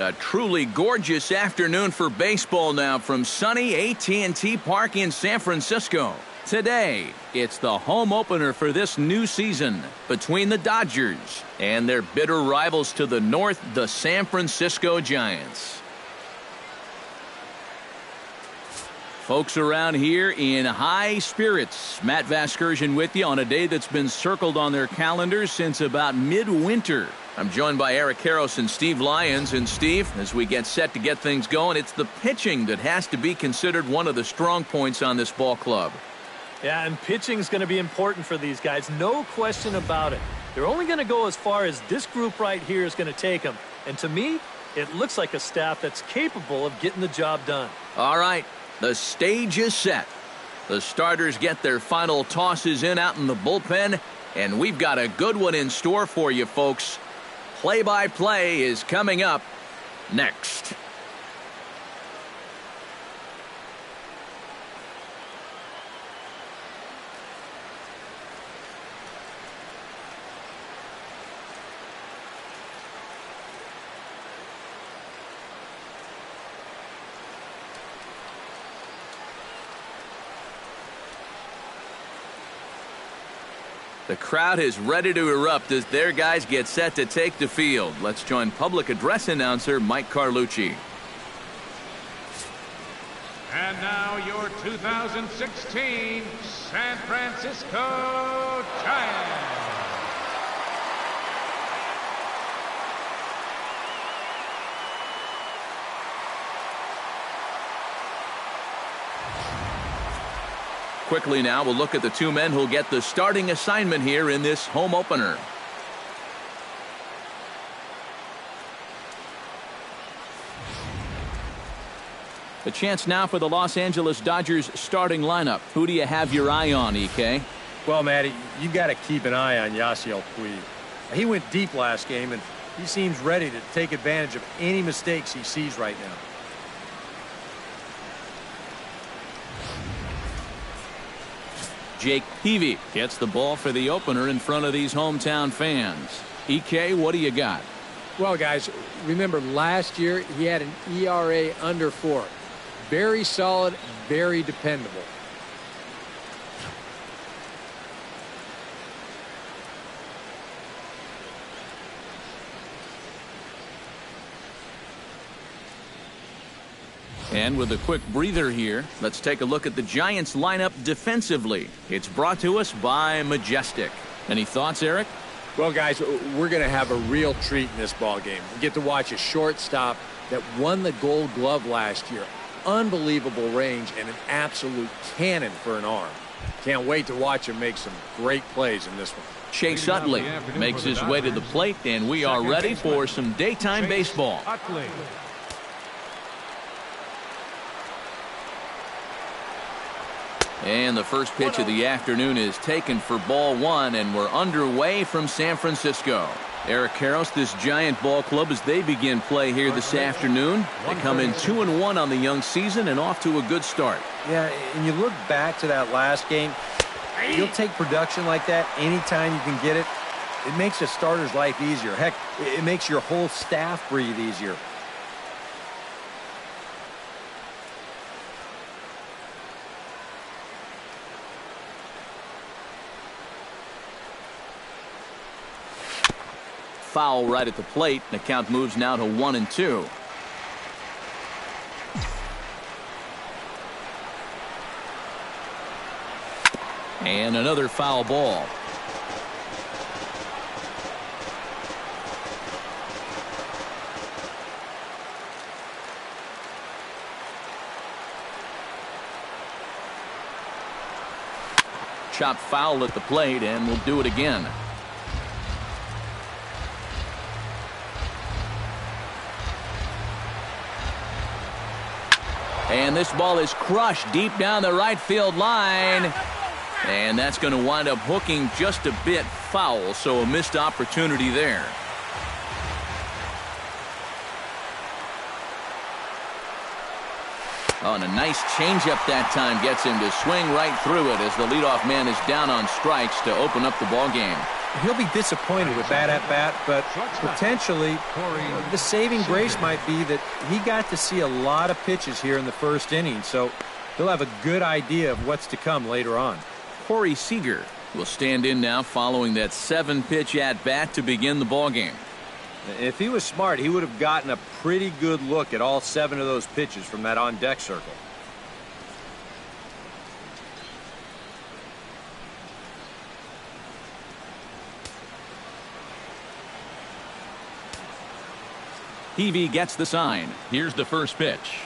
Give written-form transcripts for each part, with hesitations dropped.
A truly gorgeous afternoon for baseball now from sunny AT&T Park in San Francisco. Today, it's the home opener for this new season between the Dodgers and their bitter rivals to the north, the San Francisco Giants. Folks around here in high spirits. Matt Vasgersian with you on a day that's been circled on their calendars since about midwinter. I'm joined by Eric Karros and Steve Lyons. And Steve, as we get set to get things going, it's the pitching that has to be considered one of the strong points on this ball club. Yeah, and pitching is going to be important for these guys. No question about it. They're only going to go as far as this group right here is going to take them. And to me, it looks like a staff that's capable of getting the job done. All right, the stage is set. The starters get their final tosses in out in the bullpen, and we've got a good one in store for you, folks. Play-by-play is coming up next. The crowd is ready to erupt as their guys get set to take the field. Let's join public address announcer Mike Carlucci. And now your 2016 San Francisco Giants. Quickly now, we'll look at the two men who'll get the starting assignment here in this home opener. The chance now for the Los Angeles Dodgers starting lineup. Who do you have your eye on, EK? Well, Matty, you got to keep an eye on Yasiel Puig. He went deep last game, and he seems ready to take advantage of any mistakes he sees right now. Jake Peavy gets the ball for the opener in front of these hometown fans. EK, what do you got? Well, guys, remember last year he had an ERA under 4. Very solid, very dependable. And with a quick breather here, let's take a look at the Giants lineup defensively. It's brought to us by Majestic. Any thoughts, Eric? Well, guys, we're going to have a real treat in this ball game. We get to watch a shortstop that won the Gold Glove last year. Unbelievable range and an absolute cannon for an arm. Can't wait to watch him make some great plays in this one. Chase Utley makes his way to the plate, and we are ready for some daytime baseball. And the first pitch of the afternoon is taken for ball one, and we're underway from San Francisco. Eric Karros, this Giant ball club, as they begin play here this afternoon. They come in 2-1 on the young season and off to a good start. Yeah, and you look back to that last game, you'll take production like that anytime you can get it. It makes a starter's life easier. Heck, it makes your whole staff breathe easier. Foul right at the plate. The count moves now to 1-2. And another foul ball. Chopped foul at the plate, and we'll do it again. And this ball is crushed deep down the right field line. And that's going to wind up hooking just a bit foul, so a missed opportunity there. Oh, and a nice changeup that time gets him to swing right through it as the leadoff man is down on strikes to open up the ball game. He'll be disappointed with that at-bat, but potentially the saving grace might be that he got to see a lot of pitches here in the first inning, so he'll have a good idea of what's to come later on. Corey Seager will stand in now following that 7-pitch at-bat to begin the ballgame. If he was smart, he would have gotten a pretty good look at all 7 of those pitches from that on-deck circle. Peavy gets the sign. Here's the first pitch.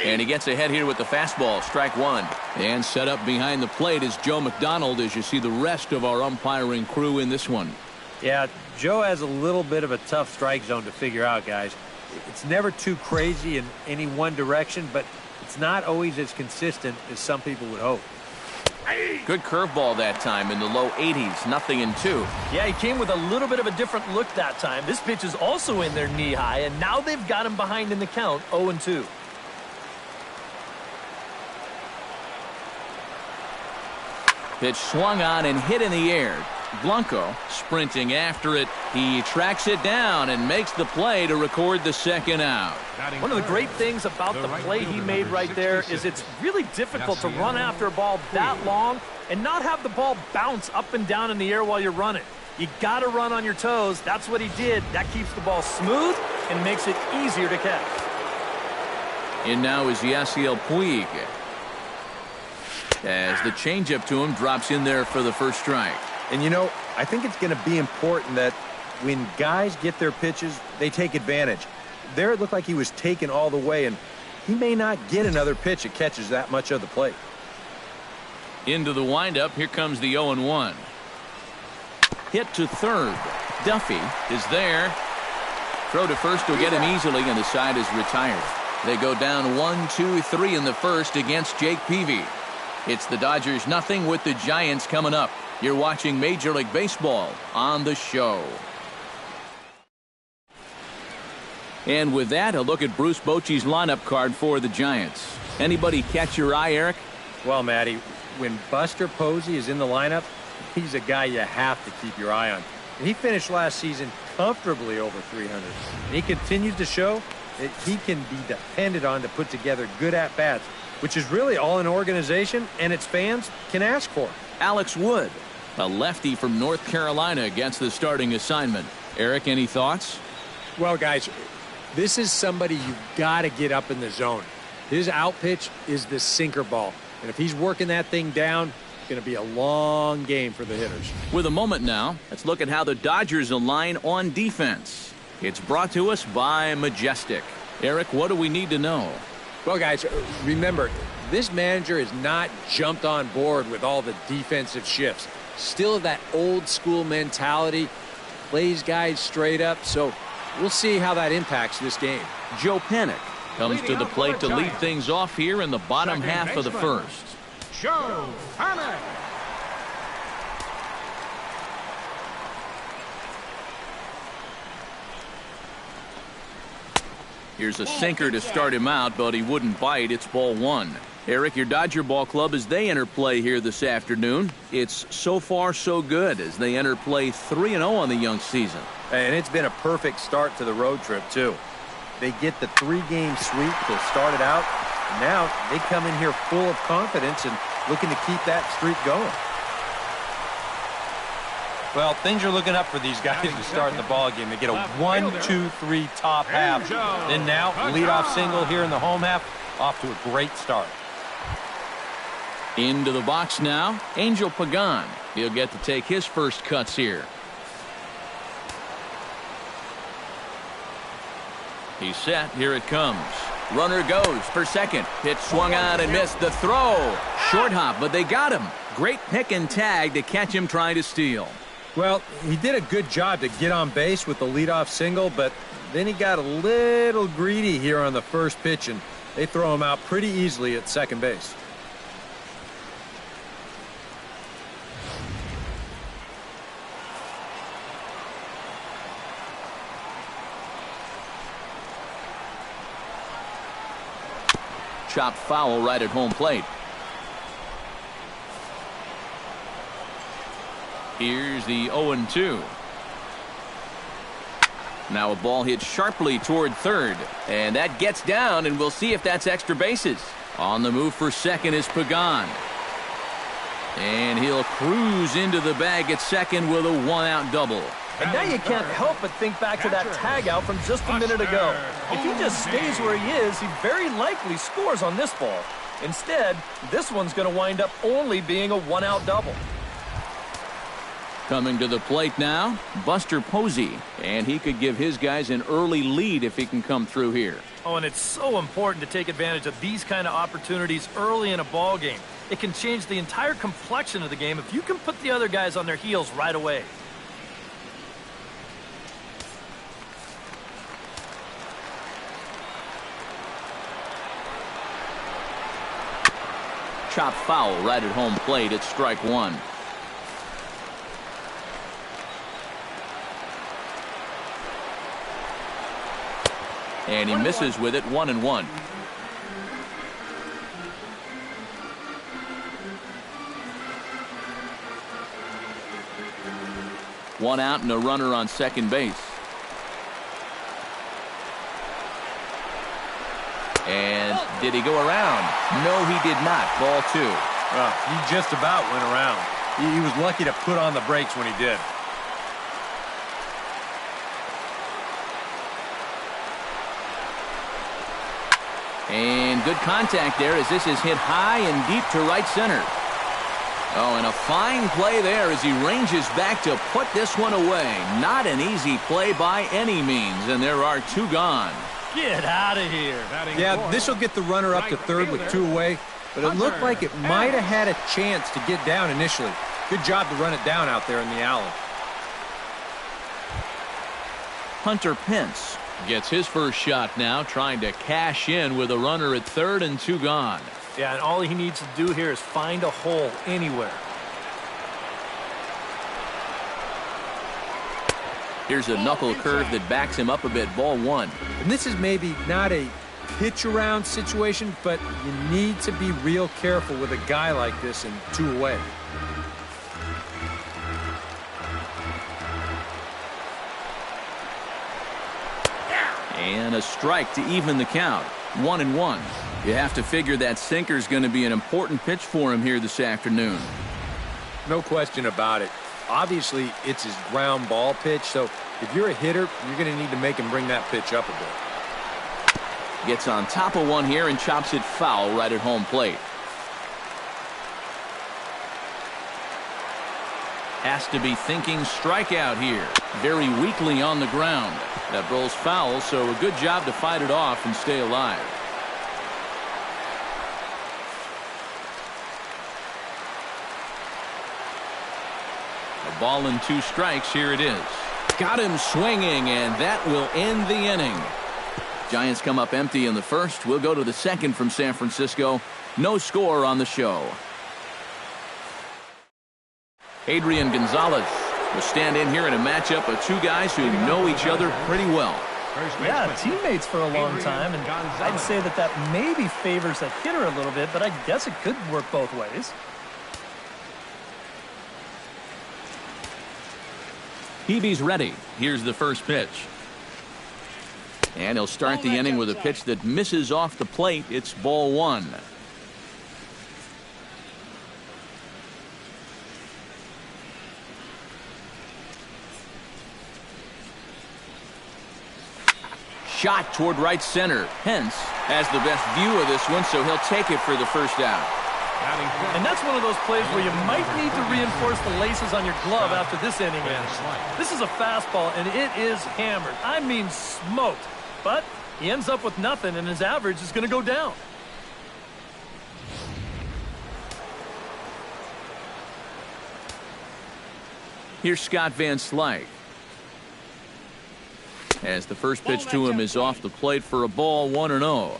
And he gets ahead here with the fastball. Strike one. And set up behind the plate is Joe McDonald as you see the rest of our umpiring crew in this one. Yeah, Joe has a little bit of a tough strike zone to figure out, guys. It's never too crazy in any one direction, but it's not always as consistent as some people would hope. Good curveball that time in the low 80s. 0-2. Yeah, he came with a little bit of a different look that time. This pitch is also in there knee high, and now they've got him behind in the count, 0-2. Pitch swung on and hit in the air. Blanco sprinting after it. He tracks it down and makes the play to record the second out. One of the great things about the play he made right there is it's really difficult to run after a ball that long and not have the ball bounce up and down in the air while you're running. You got to run on your toes. That's what he did. That keeps the ball smooth and makes it easier to catch. And now is Yasiel Puig, as the changeup to him drops in there for the first strike. And you know, I think it's going to be important that when guys get their pitches, they take advantage. There it looked like he was taken all the way, and he may not get another pitch that catches that much of the plate. Into the windup, here comes the 0-1. Hit to third. Duffy is there. Throw to first will get him easily, and the side is retired. They go down 1-2-3 in the first against Jake Peavy. It's the Dodgers 0 with the Giants coming up. You're watching Major League Baseball on the show. And with that, a look at Bruce Bochy's lineup card for the Giants. Anybody catch your eye, Eric? Well, Matty, when Buster Posey is in the lineup, he's a guy you have to keep your eye on. And he finished last season comfortably over 300. And he continues to show that he can be depended on to put together good at-bats, which is really all an organization and its fans can ask for. Alex Wood, a lefty from North Carolina, gets the starting assignment. Eric, any thoughts? Well, guys, this is somebody you've got to get up in the zone. His out pitch is the sinker ball. And if he's working that thing down, it's going to be a long game for the hitters. With a moment now, let's look at how the Dodgers align on defense. It's brought to us by Majestic. Eric, what do we need to know? Well, guys, remember, this manager has not jumped on board with all the defensive shifts. Still that old school mentality, plays guys straight up, so we'll see how that impacts this game. Joe Panik comes to the plate to lead things off here in the bottom half of the first. Joe Panik. Here's a sinker to start him out, but he wouldn't bite. It's ball one. Eric, your Dodger ball club, as they enter play here this afternoon, it's so far so good as they enter play 3-0 on the young season. And it's been a perfect start to the road trip, too. They get the 3-game sweep to start it out. Now they come in here full of confidence and looking to keep that streak going. Well, things are looking up for these guys to start the ball game. They get a 1-2-3 top half. Then now, leadoff single here in the home half, off to a great start. Into the box now, Angel Pagan. He'll get to take his first cuts here. He's set. Here it comes. Runner goes for second. Pitch swung on and missed the throw. Short hop, but they got him. Great pick and tag to catch him trying to steal. Well, he did a good job to get on base with the leadoff single, but then he got a little greedy here on the first pitch, and they throw him out pretty easily at second base. Chopped foul right at home plate. Here's the 0-2. Now a ball hit sharply toward third, and that gets down, and we'll see if that's extra bases. On the move for second is Pagan. And he'll cruise into the bag at second with a one-out double. And now you can't help but think back to that tag out from just a minute ago. If he just stays where he is, he very likely scores on this ball. Instead, this one's going to wind up only being a one-out double. Coming to the plate now, Buster Posey. And he could give his guys an early lead if he can come through here. Oh, and it's so important to take advantage of these kind of opportunities early in a ball game. It can change the entire complexion of the game if you can put the other guys on their heels right away. Chop foul right at home plate. It's strike one. And he misses with it, 1-1. One out and a runner on second base. And did he go around? No, he did not. Ball two. He just about went around. He was lucky to put on the brakes when he did. And good contact there as this is hit high and deep to right center. Oh, and a fine play there as he ranges back to put this one away. Not an easy play by any means, and there are two gone. Get out of here. Yeah, this will get the runner up to third with two away, but it looked like it might have had a chance to get down initially. Good job to run it down out there in the alley. Hunter Pence gets his first shot now, trying to cash in with a runner at third and two gone. Yeah, and all he needs to do here is find a hole anywhere. Here's a knuckle curve that backs him up a bit. Ball one. And this is maybe not a pitch around situation, but you need to be real careful with a guy like this and two away. And a strike to even the count. 1-1. You have to figure that sinker's going to be an important pitch for him here this afternoon. No question about it. Obviously, it's his ground ball pitch, so if you're a hitter, you're going to need to make him bring that pitch up a bit. Gets on top of one here and chops it foul right at home plate. Has to be thinking strikeout here. Very weakly on the ground. That rolls foul, so a good job to fight it off and stay alive. A ball and two strikes. Here it is. Got him swinging, and that will end the inning. Giants come up empty in the first. We'll go to the second from San Francisco. No score on the show. Adrian Gonzalez will stand in here in a matchup of two guys who know each other pretty well. Yeah, teammates for a long time, and I'd say that maybe favors the hitter a little bit, but I guess it could work both ways. Hebe's ready. Here's the first pitch. And he'll start the inning with a pitch that misses off the plate. It's ball one. Shot toward right center. Pence has the best view of this one, so he'll take it for the first out. And that's one of those plays where you might need to reinforce the laces on your glove after this inning ends. This is a fastball, and it is hammered. I mean smoked. But he ends up with nothing, and his average is going to go down. Here's Scott Van Slyke. As the first pitch to him is off the plate for a ball, 1-0.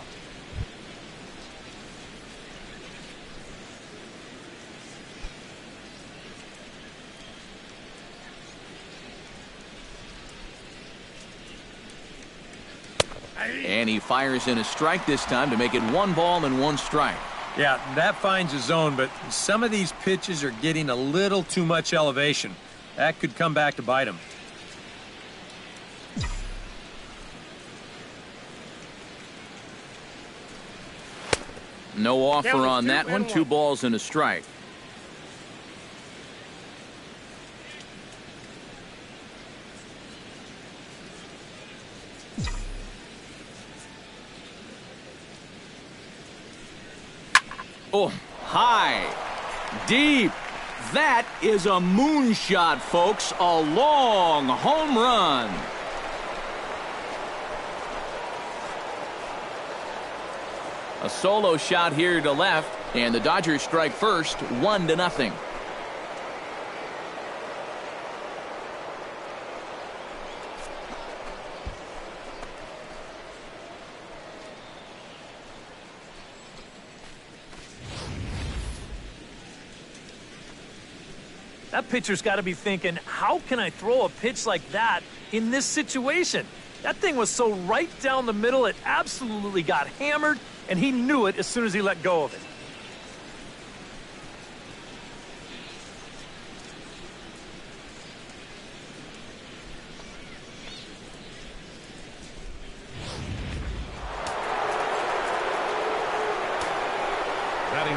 And he fires in a strike this time to make it 1 ball and 1 strike. Yeah, that finds a zone, but some of these pitches are getting a little too much elevation. That could come back to bite him. No offer on that one. 2 balls and a strike. Oh, high, deep. That is a moonshot, folks. A long home run. A solo shot here to left, and the Dodgers strike first, 1-0. That pitcher's got to be thinking, how can I throw a pitch like that in this situation? That thing was so right down the middle, it absolutely got hammered, and he knew it as soon as he let go of it.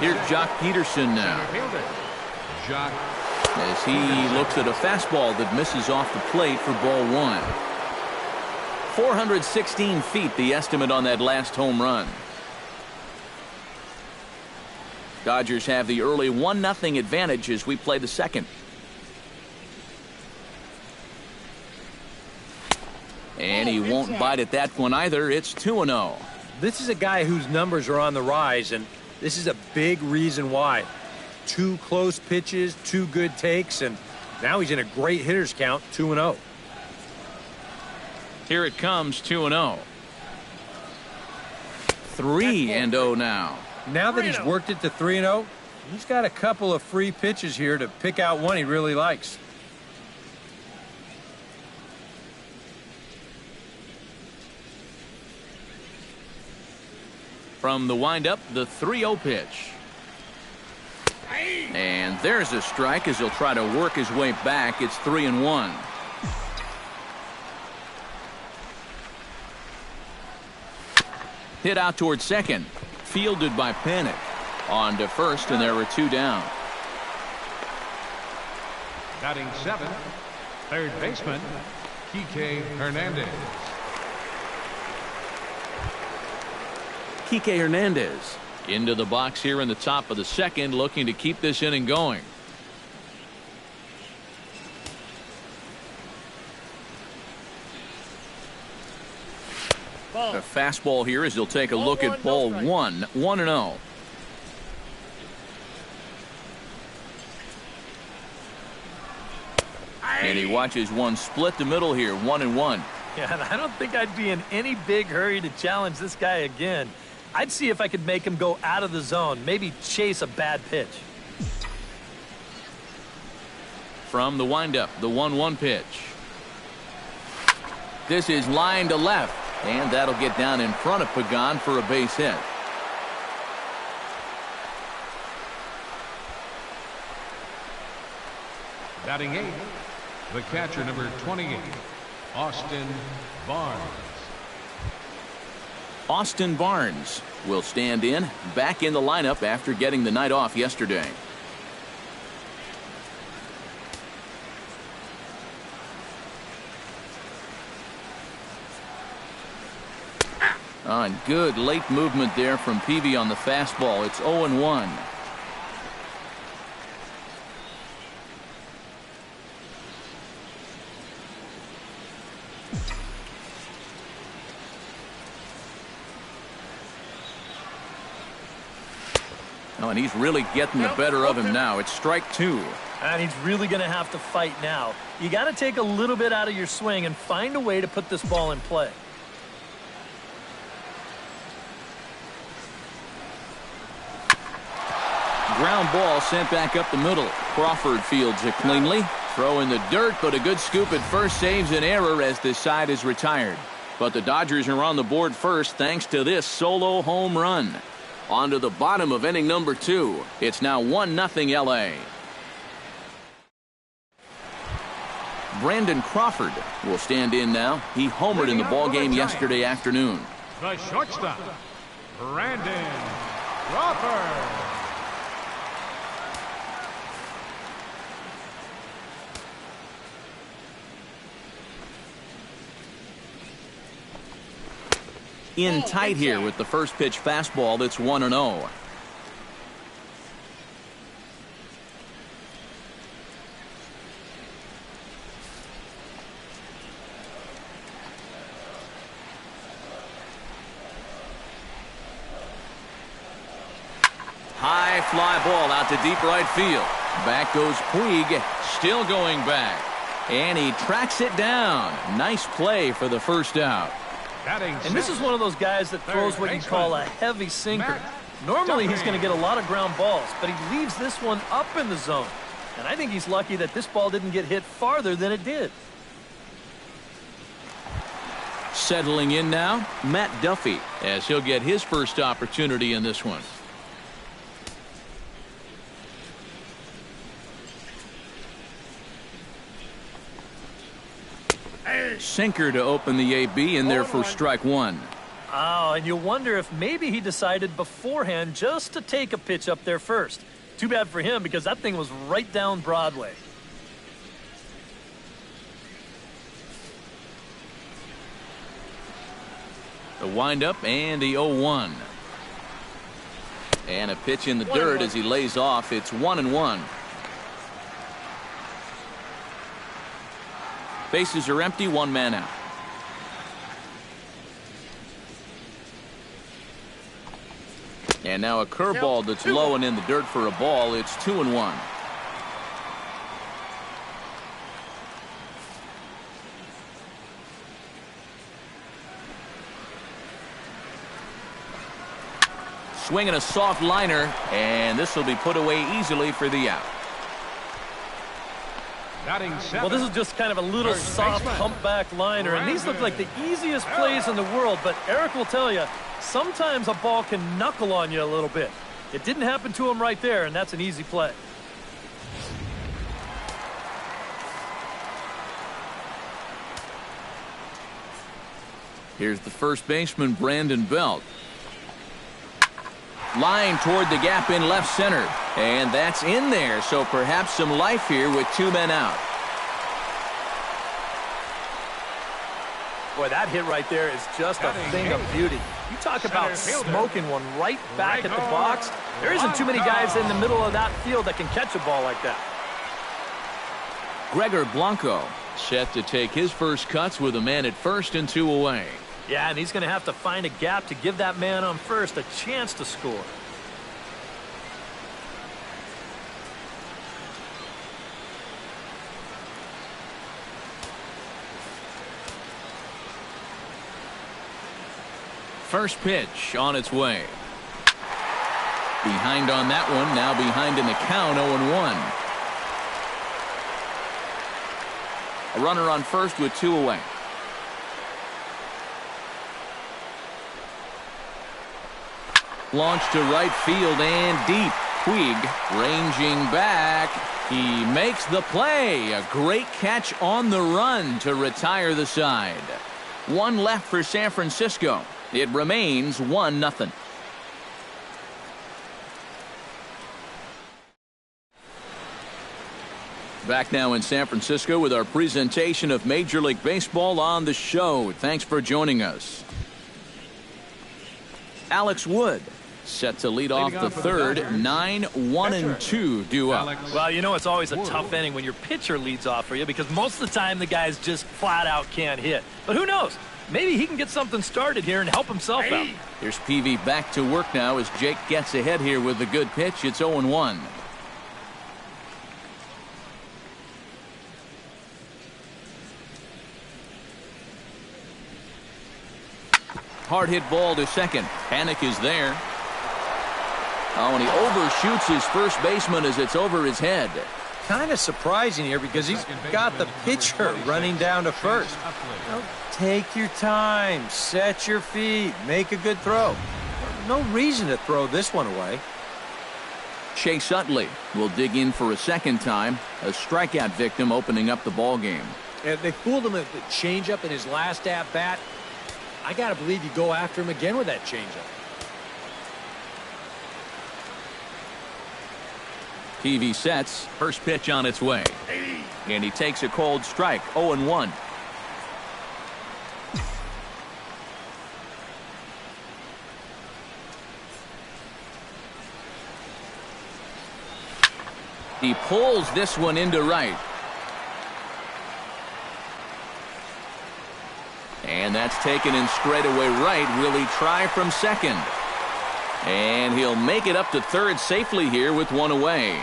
Here's Jock Peterson now. Jock. As he looks at a fastball that misses off the plate for ball 1. 416 feet, the estimate on that last home run. Dodgers have the early 1-0 advantage as we play the second. And he won't bite at that one either. It's 2-0. This is a guy whose numbers are on the rise, and this is a big reason why. 2 close pitches, 2 good takes, and now he's in a great hitter's count, 2-0. Here it comes, 2-0. 3-0 now. Now that he's worked it to 3-0, he's got a couple of free pitches here to pick out one he really likes. From the windup, the 3-0 pitch. And there's a strike as he'll try to work his way back. It's 3-1. Hit out towards second. Fielded by Panic. On to first, and there were 2 down. Batting 7th, third baseman, Kike Hernandez. Kike Hernandez into the box here in the top of the second, looking to keep this inning going. A fastball here as he'll take a look at ball 1. 1-0. And he watches one split the middle here. 1-1. Yeah, and I don't think I'd be in any big hurry to challenge this guy again. I'd see if I could make him go out of the zone, maybe chase a bad pitch. From the windup, the 1-1 pitch. This is line to left, and that'll get down in front of Pagan for a base hit. Batting 8th, the catcher, number 28, Austin Barnes. Austin Barnes will stand in, back in the lineup after getting the night off yesterday. And good late movement there from Peavy on the fastball. It's 0-1. Oh, and he's really getting the better of him now. It's strike 2. And he's really going to have to fight now. You got to take a little bit out of your swing and find a way to put this ball in play. Ground ball sent back up the middle. Crawford fields it cleanly. Throw in the dirt, but a good scoop at first saves an error as this side is retired. But the Dodgers are on the board first thanks to this solo home run. On to the bottom of inning number 2. It's now 1-0 LA. Brandon Crawford will stand in now. He homered in the ballgame yesterday afternoon. The shortstop, Brandon Crawford. In tight here with the first pitch fastball that's 1-0. High fly ball out to deep right field. Back goes Puig, still going back. And he tracks it down. Nice play for the first out. And this is one of those guys that throws what you call a heavy sinker. Normally he's going to get a lot of ground balls, but he leaves this one up in the zone. And I think he's lucky that this ball didn't get hit farther than it did. Settling in now, Matt Duffy, as he'll get his first opportunity in this one. Sinker to open the AB in there for strike one. Oh, and you wonder if maybe he decided beforehand just to take a pitch up there first. Too bad for him because that thing was right down Broadway. The windup and the 0-1. And a pitch in the dirt as he lays off. It's 1-1. Bases are empty, one man out. And now a curveball that's low and in the dirt for a ball. It's 2-1. Swinging a soft liner, and this will be put away easily for the out. Well, this is just kind of a little soft humpback liner, and these look like the easiest plays in the world, but Eric will tell you, sometimes a ball can knuckle on you a little bit. It didn't happen to him right there, and that's an easy play. Here's the first baseman, Brandon Belt. Line toward the gap in left center. And that's in there, so perhaps some life here with two men out. Boy, that hit right there is just a thing of beauty. You talk about smoking one right back at the box. There isn't too many guys in the middle of that field that can catch a ball like that. Gregor Blanco set to take his first cuts with a man at first and two away. Yeah, and he's going to have to find a gap to give that man on first a chance to score. First pitch on its way. Behind on that one, now behind in the count, 0-1. A runner on first with two away. Launched to right field and deep. Puig ranging back. He makes the play. A great catch on the run to retire the side. One left for San Francisco. It remains 1-0. Back now in San Francisco with our presentation of Major League Baseball on the show. Thanks for joining us. Alex Wood set to lead off the third. 9-1-2 due up. Well, you know it's always a tough inning when your pitcher leads off for you because most of the time the guys just flat out can't hit. But who knows? Maybe he can get something started here and help himself out. Here's PV back to work now as Jake gets ahead here with the good pitch. It's 0-1. Hard hit ball to second. Panic is there. Oh, and he overshoots his first baseman as it's over his head. Kind of surprising here because he's got the pitcher running down to first. Take your time, set your feet, make a good throw. No reason to throw this one away. Chase Utley will dig in for a second time. A strikeout victim opening up the ball game. And they fooled him with the changeup in his last at-bat. I got to believe you go after him again with that changeup. TV sets. First pitch on its way. And he takes a cold strike. 0-1. He pulls this one into right. And that's taken in straightaway right. Will he try from second? And he'll make it up to third safely here with one away.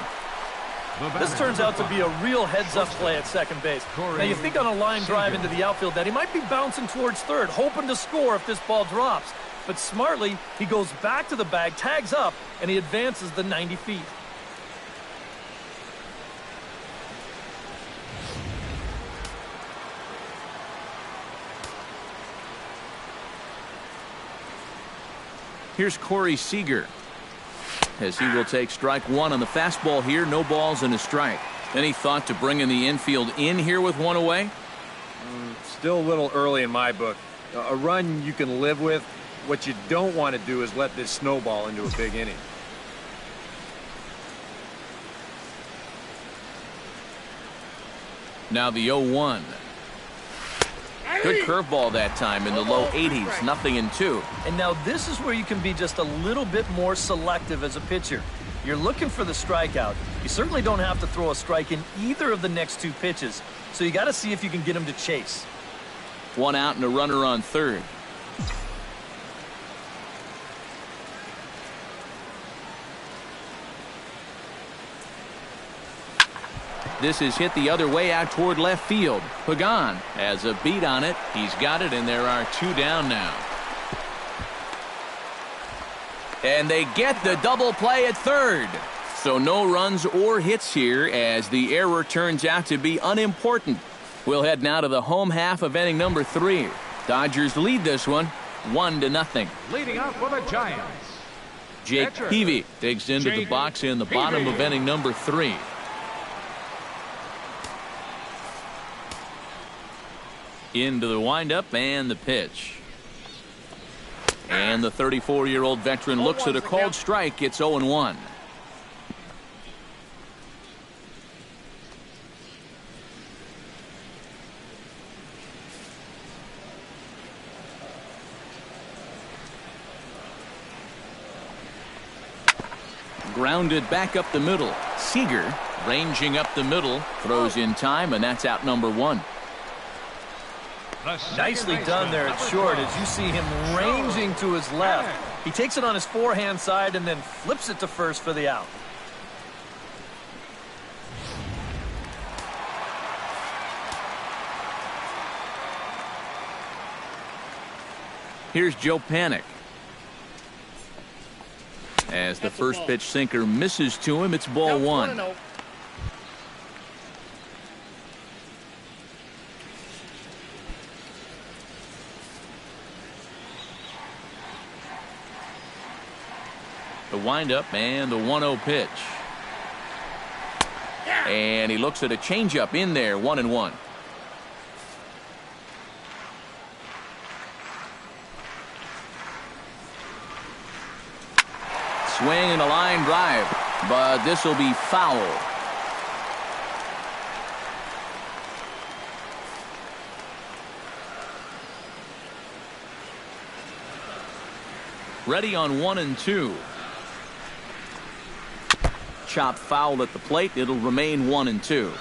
This turns out to be a real heads-up play at second base. Now, you think on a line drive into the outfield that he might be bouncing towards third, hoping to score if this ball drops. But smartly, he goes back to the bag, tags up, and he advances the 90 feet. Here's Corey Seager, as he will take strike one on the fastball here. No balls and a strike. Any thought to bringing the infield in here with one away? Still a little early in my book. A run you can live with. What you don't want to do is let this snowball into a big inning. Now the 0-1. Good curveball that time in the low 80s. 0-2. And now this is where you can be just a little bit more selective as a pitcher. You're looking for the strikeout. You certainly don't have to throw a strike in either of the next two pitches. So you got to see if you can get him to chase. One out and a runner on third. This is hit the other way out toward left field. Pagan has a beat on it. He's got it, and there are two down now. And they get the double play at third. So no runs or hits here, as the error turns out to be unimportant. We'll head now to the home half of inning number 3. Dodgers lead this one 1-0. Leading off for the Giants, Jake Peavy digs into the box in the bottom of inning number 3. Into the windup and the pitch. And the 34-year-old veteran looks at a called strike. It's 0-1. Grounded back up the middle. Seager ranging up the middle, throws in time, and that's out number 1. Nicely done there at short, as you see him ranging to his left. He takes it on his forehand side and then flips it to first for the out. Here's Joe Panik. As the first pitch sinker misses to him, it's ball 1. The windup and the 1-0 pitch. And he looks at a changeup in there. 1-1. Swing and a line drive, but this will be foul. Ready on 1-2. Chop foul at the plate. It'll remain 1-2.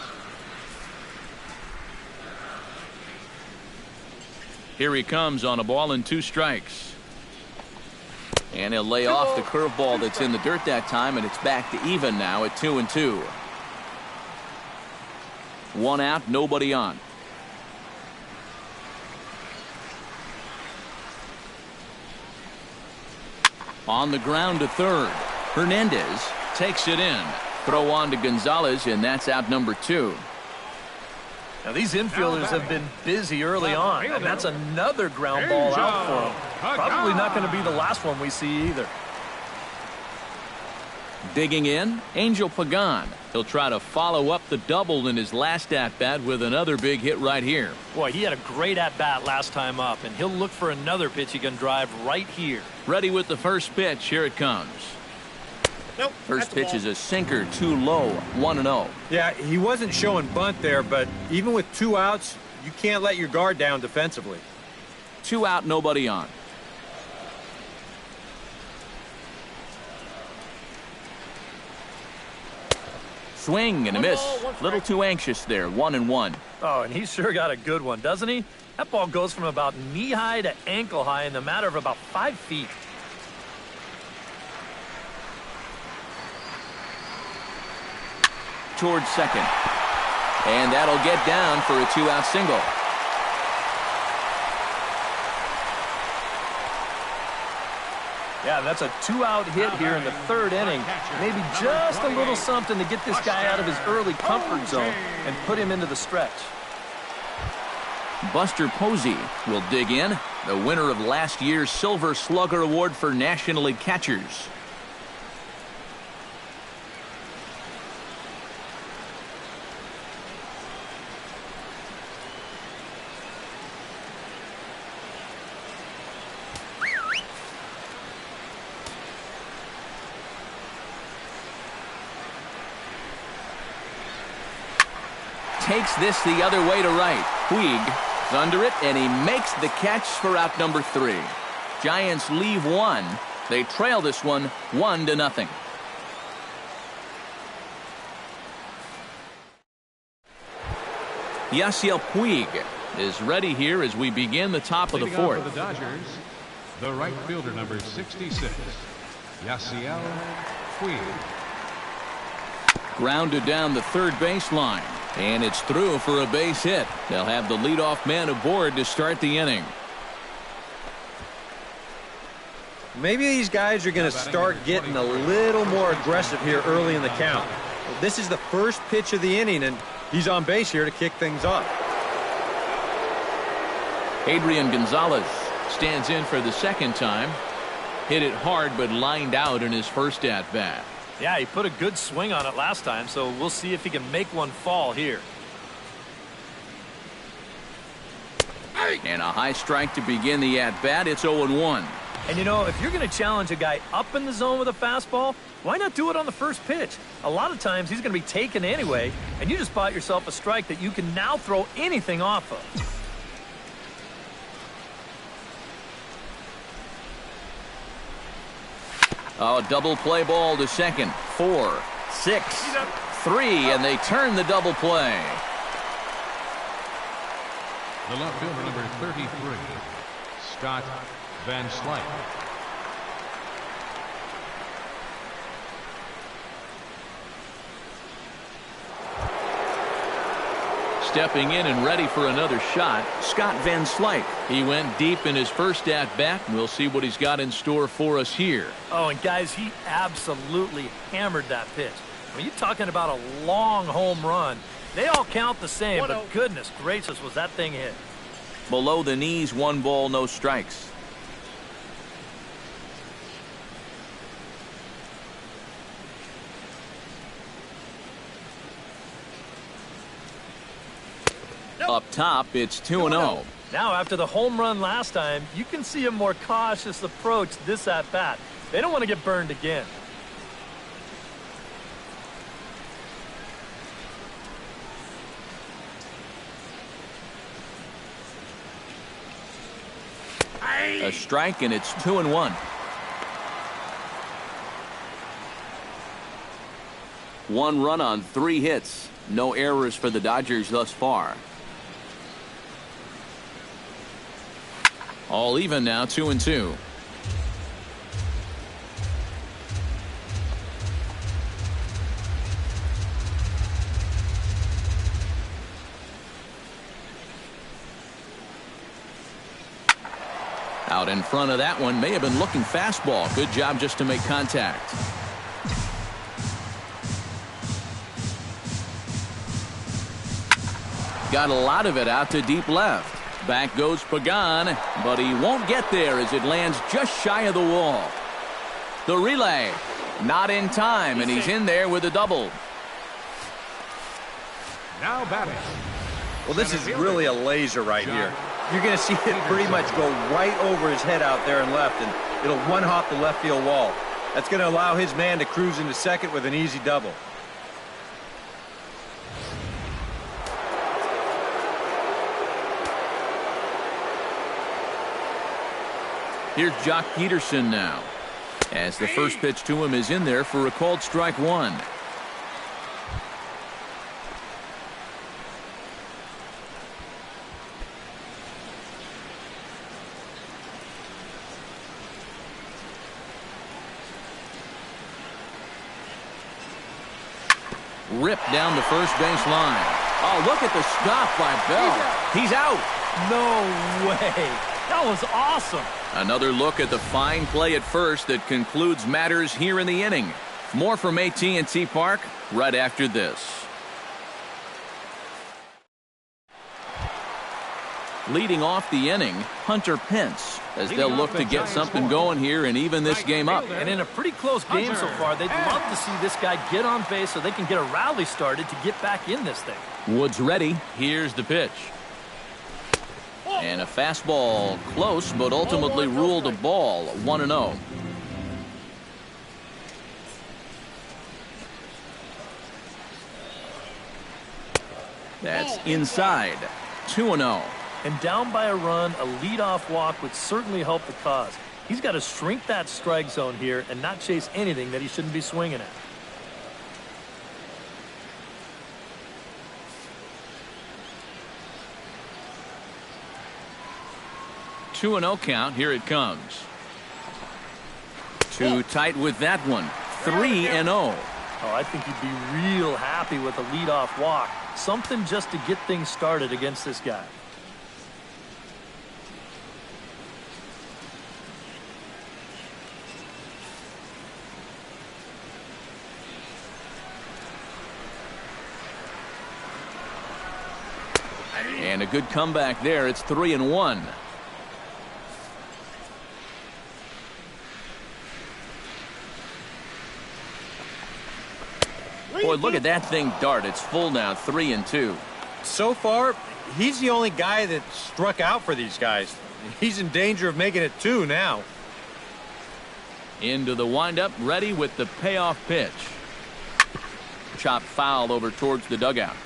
Here he comes on a ball and 2 strikes. And he'll lay off the curveball that's in the dirt that time, and it's back to even now at 2-2. 1 out, nobody on. On the ground to third. Hernandez takes it in. Throw on to Gonzalez, and that's out number 2. Now these infielders have been busy early on, and that's another ground ball out for them. Probably not going to be the last one we see either. Digging in, Angel Pagan. He'll try to follow up the double in his last at-bat with another big hit right here. Boy, he had a great at-bat last time up, and he'll look for another pitch he can drive right here. Ready with the first pitch. Here it comes. Nope, first pitch is a sinker, too low, 1-0. Yeah, he wasn't showing bunt there, but even with 2 outs, you can't let your guard down defensively. 2 out, nobody on. Swing and a miss. Little too anxious there. 1-1. Oh, and he's sure got a good one, doesn't he? That ball goes from about knee-high to ankle-high in the matter of about 5 feet. Towards second. And that'll get down for a 2-out single. Yeah, that's a 2-out hit here in the 3rd inning. Maybe just a little something to get this guy out of his early comfort zone and put him into the stretch. Buster Posey will dig in, the winner of last year's Silver Slugger Award for National League catchers. Takes this the other way to right. Puig is under it, and he makes the catch for out number 3. Giants leave 1. They trail this one 1-0. Yasiel Puig is ready here as we begin the top of the 4th. For the Dodgers, the right fielder, number 66, Yasiel Puig. Grounded down the third baseline. And it's through for a base hit. They'll have the leadoff man aboard to start the inning. Maybe these guys are going to start getting a little more aggressive here early in the count. This is the first pitch of the inning, and he's on base here to kick things off. Adrian Gonzalez stands in for the second time. Hit it hard, but lined out in his first at-bat. Yeah, he put a good swing on it last time, so we'll see if he can make one fall here. And a high strike to begin the at-bat. It's 0-1. And, you know, if you're going to challenge a guy up in the zone with a fastball, why not do it on the first pitch? A lot of times he's going to be taken anyway, and you just bought yourself a strike that you can now throw anything off of. Oh, double play ball to second. 4, 6, 3, and they turn the double play. The left fielder, number 33, Scott Van Slyke. Stepping in and ready for another shot, Scott Van Slyke. He went deep in his first at-bat. We'll see what he's got in store for us here. Oh, and guys, he absolutely hammered that pitch. I mean, you're talking about a long home run. They all count the same, but goodness gracious, was that thing hit. Below the knees, 1 ball, no strikes. Up top, it's 2-0. Now, after the home run last time, you can see a more cautious approach this at-bat. They don't want to get burned again. A strike, and it's 2-1. One run on 3 hits. No errors for the Dodgers thus far. All even now, 2-2. Out in front of that one, may have been looking fastball. Good job just to make contact. Got a lot of it out to deep left. Back goes Pagan, but he won't get there as it lands just shy of the wall. The relay, Not in time, and he's in there with a double. Now batting. Well, this is really a laser right here. You're going to see it pretty much go right over his head out there and left, and it'll one-hop the left field wall. That's going to allow his man to cruise into second with an easy double. Here's Jock Peterson now, as the first pitch to him is in there for a called strike one. Ripped down the first base line. Oh, look at the stop by Bell. He's out. No way. That was awesome. Another look at the fine play at first that concludes matters here in the inning. More from AT&T Park right after this. Leading off the inning, Hunter Pence, as they'll look to get something going here and even this game up. And in a pretty close game so far, they'd love to see this guy get on base so they can get a rally started to get back in this thing. Woods ready. Here's the pitch. And a fastball close, but ultimately ruled a ball. 1-0. That's inside. 2-0. And down by a run, a leadoff walk would certainly help the cause. He's got to shrink that strike zone here and not chase anything that he shouldn't be swinging at. Two and 0 count. Here it comes. Too tight with that one. 3-0. Oh, I think he'd be real happy with a leadoff walk. Something just to get things started against this guy. And a good comeback there. It's 3-1. Boy, look at that thing dart. It's full now, 3-2. So far, he's the only guy that struck out for these guys. He's in danger of making it 2 now. Into the windup, ready with the payoff pitch. Chop foul over towards the dugout.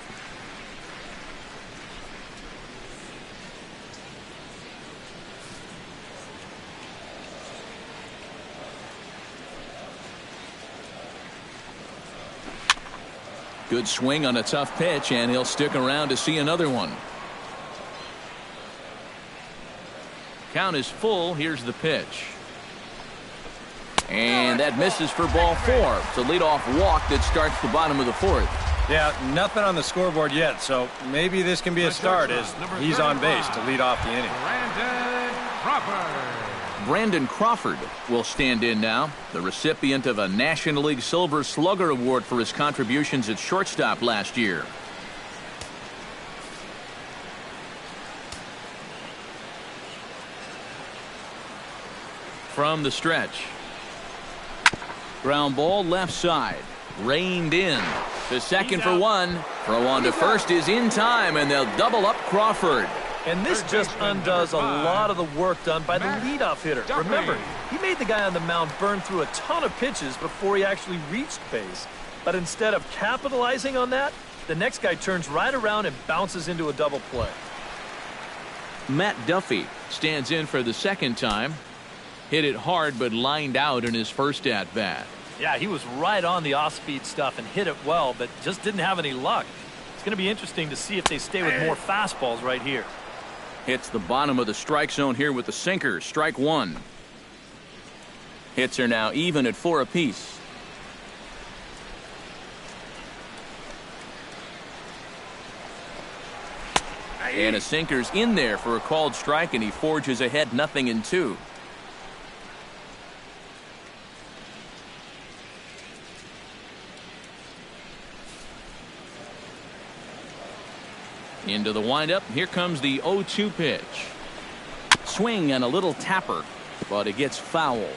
Good swing on a tough pitch, and he'll stick around to see another one. Count is full. Here's the pitch. And that misses for ball 4. It's a leadoff walk that starts the bottom of the 4th. Yeah, nothing on the scoreboard yet, so maybe this can be a start as he's on base to lead off the inning. Brandon Crawford will stand in now, the recipient of a National League Silver Slugger Award for his contributions at shortstop last year. From the stretch. Ground ball left side. Reined in. To second for one. Throw on to first is in time, and they'll double up Crawford. And this just undoes a lot of the work done by the leadoff hitter. Remember, he made the guy on the mound burn through a ton of pitches before he actually reached base. But instead of capitalizing on that, the next guy turns right around and bounces into a double play. Matt Duffy stands in for the second time. Hit it hard, but lined out in his first at-bat. Yeah, he was right on the off-speed stuff and hit it well, but just didn't have any luck. It's going to be interesting to see if they stay with more fastballs right here. Hits the bottom of the strike zone here with the sinker. Strike 1. Hits are now even at 4 apiece. And a sinker's in there for a called strike, and he forges ahead 0-2. Into the windup. Here comes the 0-2 pitch. Swing and a little tapper, but it gets foul.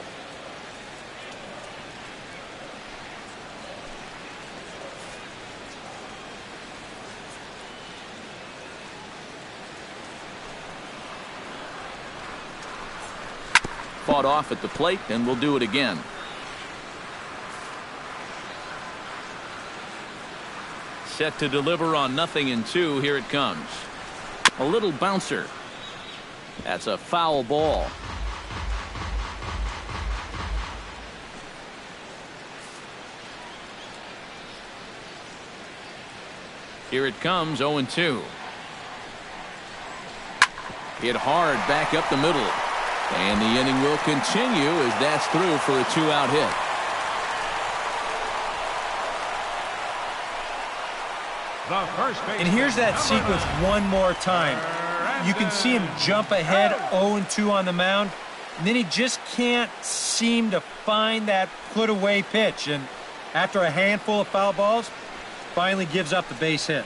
fought off at the plate and will do it again. Set to deliver on 0-2. Here it comes. A little bouncer. That's a foul ball. Here it comes, 0-2. Hit hard back up the middle. And the inning will continue as that's through for a 2-out hit. And here's that sequence one more time. You can see him jump ahead 0-2 on the mound. And then he just can't seem to find that put-away pitch. And after a handful of foul balls, finally gives up the base hit.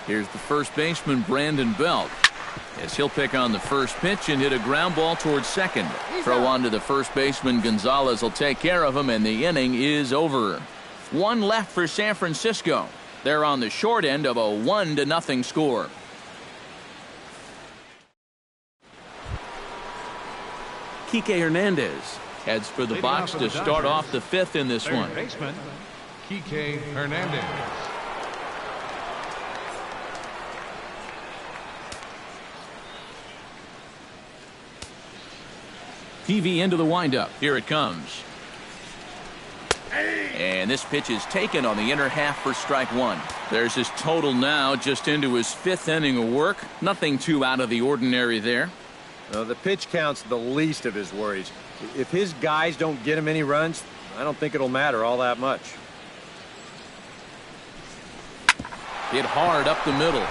Here's the first baseman, Brandon Belt, as he'll pick on the first pitch and hit a ground ball towards second. Throw on to the first baseman. Gonzalez will take care of him, and the inning is over. One left for San Francisco. They're on the short end of a 1-0 score. Kike Hernandez heads for the box to start off the fifth in this one. Baseman, Kike Hernandez. TV into the windup. Here it comes. And this pitch is taken on the inner half for strike one. There's his total now, just into his fifth inning of work. Nothing too out of the ordinary there. The pitch count's the least of his worries. If his guys don't get him any runs, I don't think it'll matter all that much. Hit hard up the middle.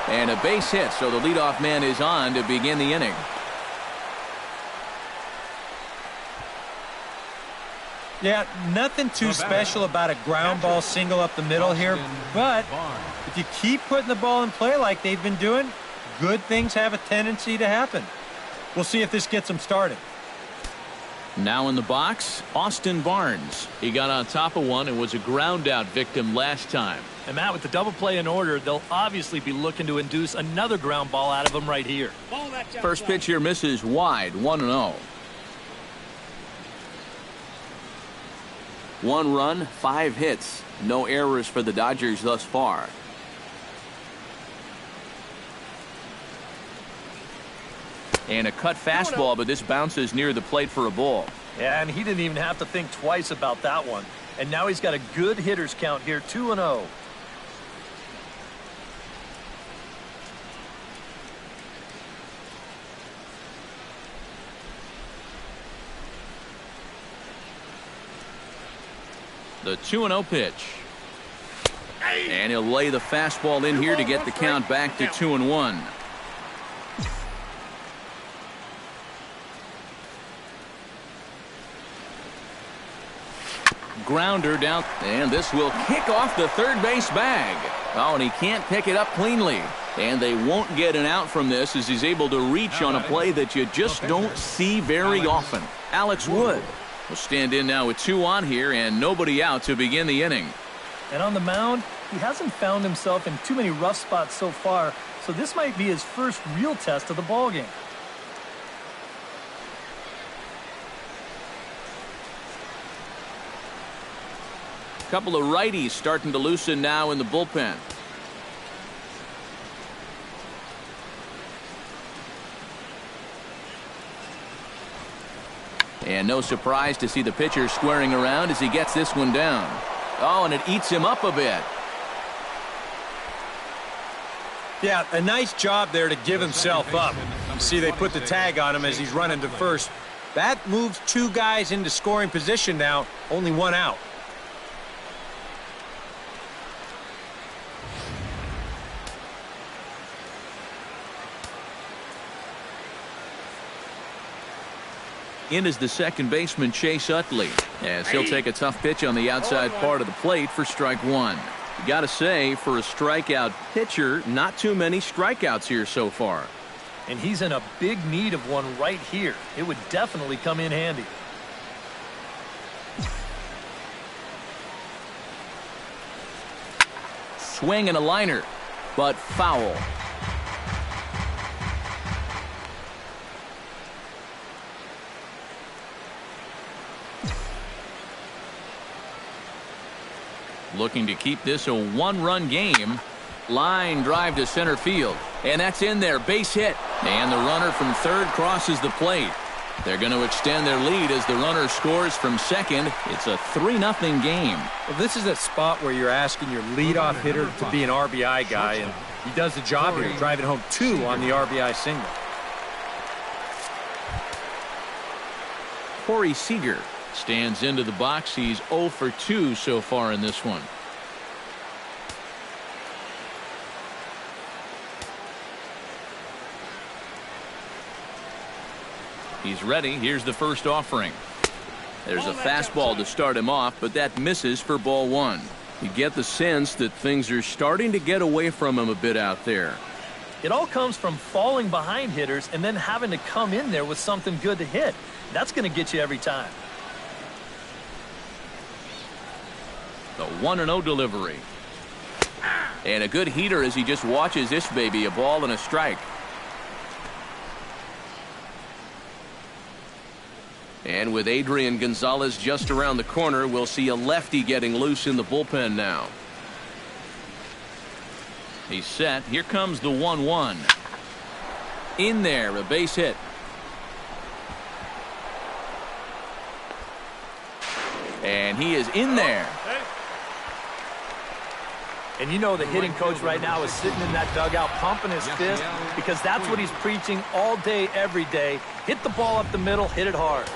And a base hit, so the leadoff man is on to begin the inning. Yeah, nothing too special about a ground ball single up the middle here, but if you keep putting the ball in play like they've been doing, good things have a tendency to happen. We'll see if this gets them started. Now in the box, Austin Barnes. He got on top of one and was a ground out victim last time. And Matt, with the double play in order, they'll obviously be looking to induce another ground ball out of him right here. First pitch here misses wide, 1-0. 1 run, 5 hits. No errors for the Dodgers thus far. And a cut fastball, but this bounces near the plate for a ball. Yeah, and he didn't even have to think twice about that one. And now he's got a good hitters count here, 2-0. The 2-0 pitch. And he'll lay the fastball in here to get the count back to 2-1. Grounder down, and this will kick off the third base bag. Oh, and he can't pick it up cleanly. And they won't get an out from this as he's able to reach on a play that you just don't see very often. Alex Wood will stand in now with 2 on here and nobody out to begin the inning. And on the mound, he hasn't found himself in too many rough spots so far, so this might be his first real test of the ballgame. A couple of righties starting to loosen now in the bullpen. And no surprise to see the pitcher squaring around as he gets this one down. Oh, and it eats him up a bit. Yeah, a nice job there to give himself up. You see they put the tag on him as he's running to first. That moves 2 guys into scoring position now, only 1 out. In is the second baseman, Chase Utley, as he'll take a tough pitch on the outside part of the plate for strike one. You got to say, for a strikeout pitcher, not too many strikeouts here so far. And he's in a big need of one right here. It would definitely come in handy. swing and a liner, but foul. Looking to keep this a one-run game. Line drive to center field. And that's in there. Base hit. And the runner from third crosses the plate. They're going to extend their lead as the runner scores from second. It's a 3-0 game. Well, this is a spot where you're asking your leadoff hitter to be an RBI guy, and he does the job here, driving home 2 on the RBI single. Corey Seager stands into the box. He's 0 for 2 so far in this one. He's ready. Here's the first offering. There's a fastball to start him off, but that misses for ball 1. You get the sense that things are starting to get away from him a bit out there. It all comes from falling behind hitters and then having to come in there with something good to hit. That's going to get you every time. The 1-0 delivery. And a good heater as he just watches this baby. A ball and a strike. And with Adrian Gonzalez just around the corner, we'll see a lefty getting loose in the bullpen now. He's set. Here comes the 1-1. In there, a base hit. And he is in there. And you know the hitting coach right now is sitting in that dugout pumping his fist because that's what he's preaching all day, every day. Hit the ball up the middle, hit it hard.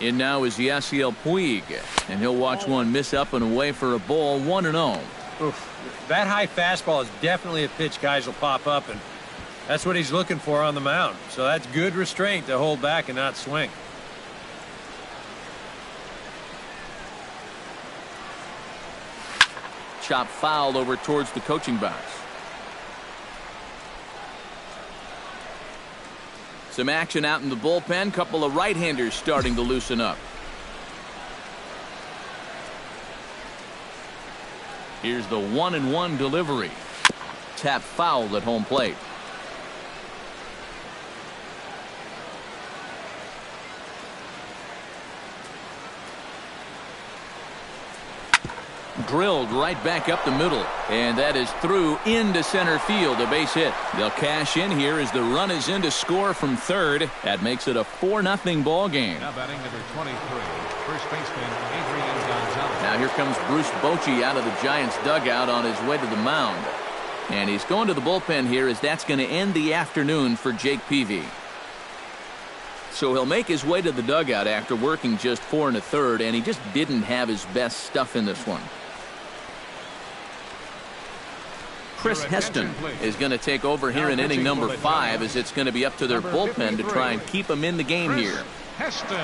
In now is Yasiel Puig, and he'll watch one miss up and away for a ball. 1-0. That high fastball is definitely a pitch guys will pop up, and that's what he's looking for on the mound. So that's good restraint to hold back and not swing. Chop fouled over towards the coaching box. Some action out in the bullpen. Couple of right-handers starting to loosen up. Here's the 1-1 delivery. Tap fouled at home plate. Drilled right back up the middle, and that is through into center field. A base hit. They'll cash in here as the run is in to score from third. That makes it a 4-0 ball game. Now batting number 23, first baseman Adrian Gonzalez. Now here comes Bruce Bochy out of the Giants dugout on his way to the mound, and he's going to the bullpen here as that's going to end the afternoon for Jake Peavy. So he'll make his way to the dugout after working just 4 1/3, and he just didn't have his best stuff in this one. Chris Heston is going to take over here in inning number 5 as it's going to be up to their bullpen to try and keep him in the game here. Heston.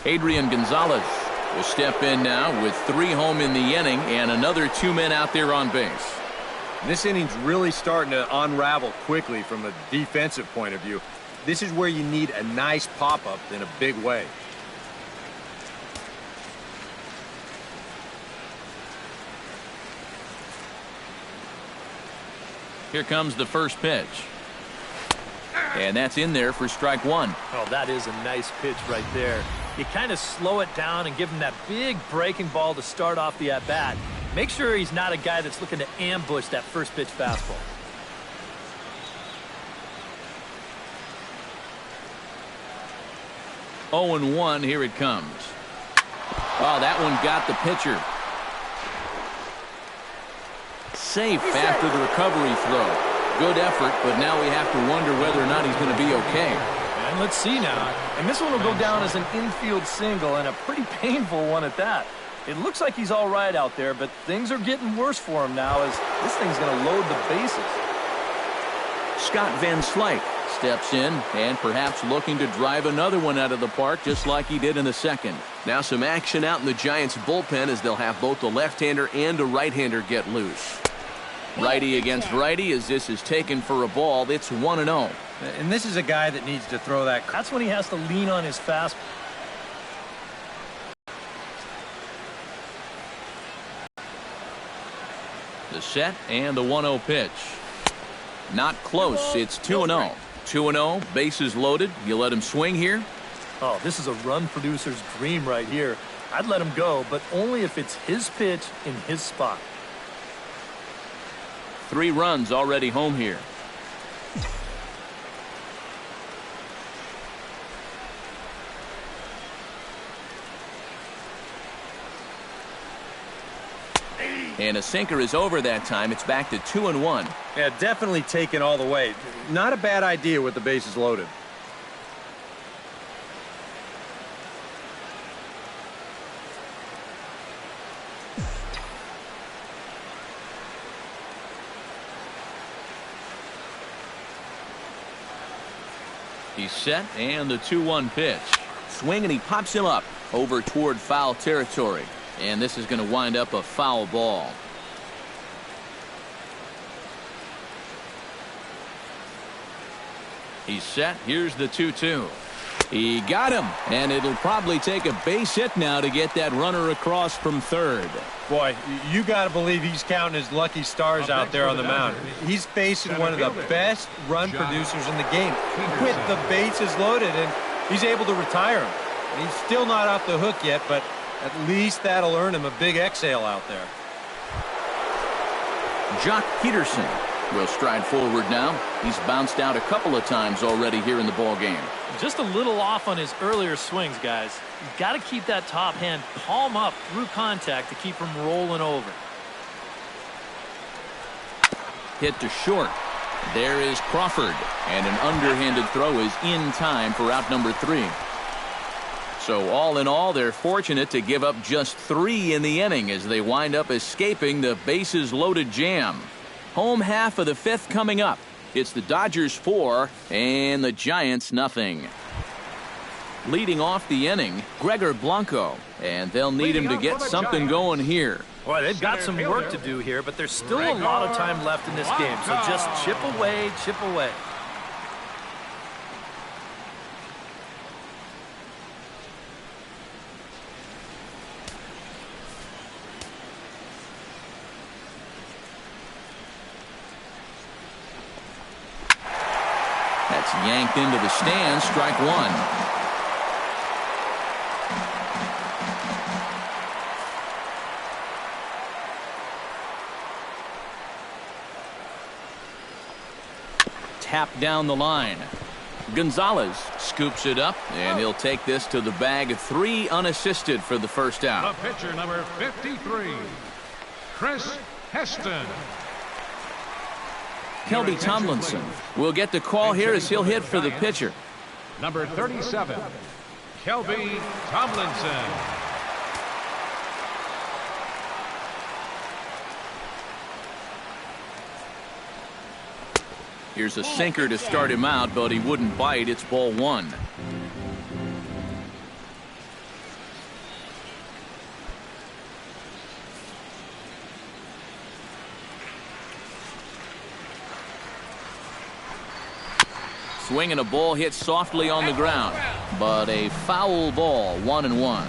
Adrian Gonzalez will step in now with 3 home in the inning and another 2 men out there on base. This inning's really starting to unravel quickly from a defensive point of view. This is where you need a nice pop-up in a big way. Here comes the first pitch. And that's in there for strike 1. Oh, that is a nice pitch right there. You kind of slow it down and give him that big breaking ball to start off the at-bat. Make sure he's not a guy that's looking to ambush that first pitch fastball. 0-1, here it comes. Oh, that one got the pitcher. Safe after the recovery throw. Good effort, but now we have to wonder whether or not he's going to be okay. And let's see now. And this one will go down as an infield single, and a pretty painful one at that. It looks like he's all right out there, but things are getting worse for him now as this thing's going to load the bases. Scott Van Slyke steps in and perhaps looking to drive another one out of the park just like he did in the second. Now some action out in the Giants bullpen as they'll have both the left-hander and a right-hander get loose. Righty against righty as this is taken for a ball. It's 1-0. And this is a guy that needs to throw that. That's when he has to lean on his fastball. The set and the 1-0 pitch. Not close. It's 2-0. 2-0, bases loaded. You let him swing here? Oh, this is a run producer's dream right here. I'd let him go, but only if it's his pitch in his spot. 3 runs already home here. And a sinker is over that time. It's back to 2-1. Yeah, definitely taken all the way. Not a bad idea with the bases loaded. He's set, and the 2-1 pitch. Swing, and he pops him up over toward foul territory. And this is going to wind up a foul ball. He's set. Here's the 2-2. He got him, and it'll probably take a base hit now to get that runner across from third. Boy, you got to believe he's counting his lucky stars out there on the mound. He's facing one of the best run producers in the game with the bases loaded, and he's able to retire him. He's still not off the hook yet, but at least that'll earn him a big exhale out there. Jock Peterson will stride forward now. He's bounced out a couple of times already here in the ball game. Just a little off on his earlier swings, guys. You've got to keep that top hand palm up through contact to keep him rolling over. Hit to short. There is Crawford, and an underhanded throw is in time for out number 3. So all in all, they're fortunate to give up just 3 in the inning as they wind up escaping the bases loaded jam. Home half of the 5th coming up. It's the Dodgers 4 and the Giants nothing. Leading off the inning, Gregor Blanco, and they'll need him to get something going here. Boy, they've got some work to do here, but there's still a lot of time left in this game, so just chip away, chip away. That's yanked into the stands, strike 1. Tap down the line. Gonzalez scoops it up, and he'll take this to the bag. 3 unassisted for the first out. The pitcher, number 53, Chris Heston. Kelby Tomlinson will get the call here as he'll hit for the pitcher. Number 37, Kelby Tomlinson. Here's a sinker to start him out, but he wouldn't bite. It's ball 1. Swing and a ball hit softly on the ground, but a foul ball, 1-1.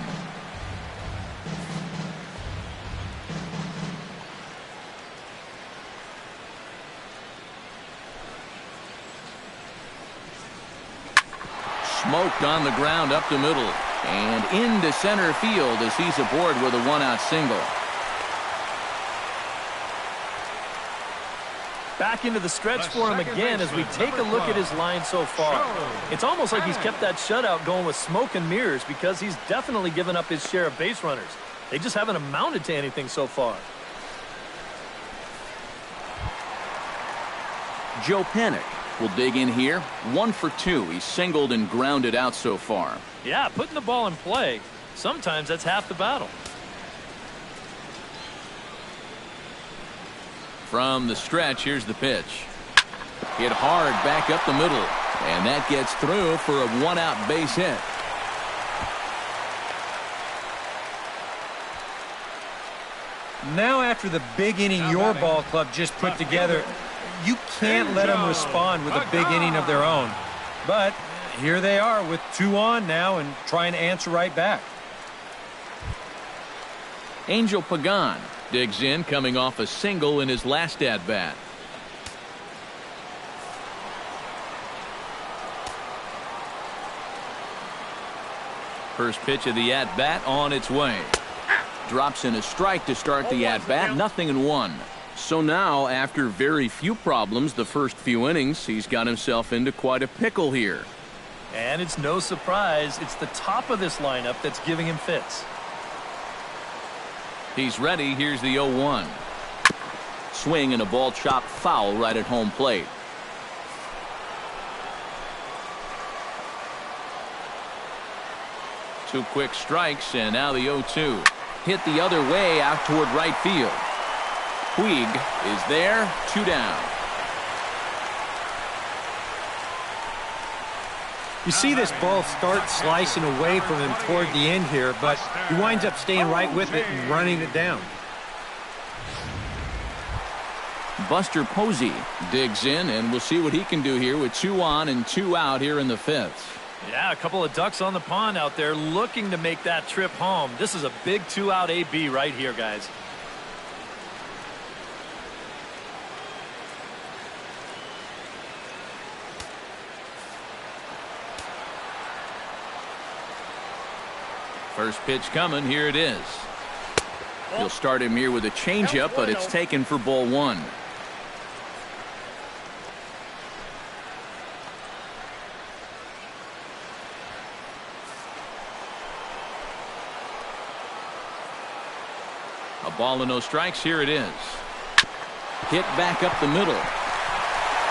Smoked on the ground up the middle and into center field as he's aboard with a 1-out single. Back into the stretch for him again as we take a look at his line so far. It's almost like he's kept that shutout going with smoke and mirrors because he's definitely given up his share of base runners. They just haven't amounted to anything so far. Joe Panik will dig in here. 1 for 2. He's singled and grounded out so far. Yeah, putting the ball in play, sometimes that's half the battle. From the stretch, here's the pitch. Hit hard back up the middle, and that gets through for a 1-out base hit. Now after the big inning your ball club just put together, you can't let them respond with a big inning of their own. But here they are with 2 on now and trying to answer right back. Angel Pagan digs in, coming off a single in his last at-bat. First pitch of the at-bat on its way. Drops in a strike to start the at-bat, 0-1. So now, after very few problems the first few innings, he's got himself into quite a pickle here. And it's no surprise, it's the top of this lineup that's giving him fits. He's ready. Here's the 0-1. Swing and a ball chopped foul right at home plate. Two quick strikes, and now the 0-2. Hit the other way out toward right field. Puig is there, 2 down. You see this ball start slicing away from him toward the end here, but he winds up staying right with it and running it down. Buster Posey digs in, and we'll see what he can do here with 2 on and 2 out here in the 5th. Yeah, a couple of ducks on the pond out there looking to make that trip home. This is a big 2-out AB right here, guys. First pitch coming. Here it is. He'll start him here with a changeup, but it's taken for ball 1. A ball and no strikes. Here it is. Hit back up the middle.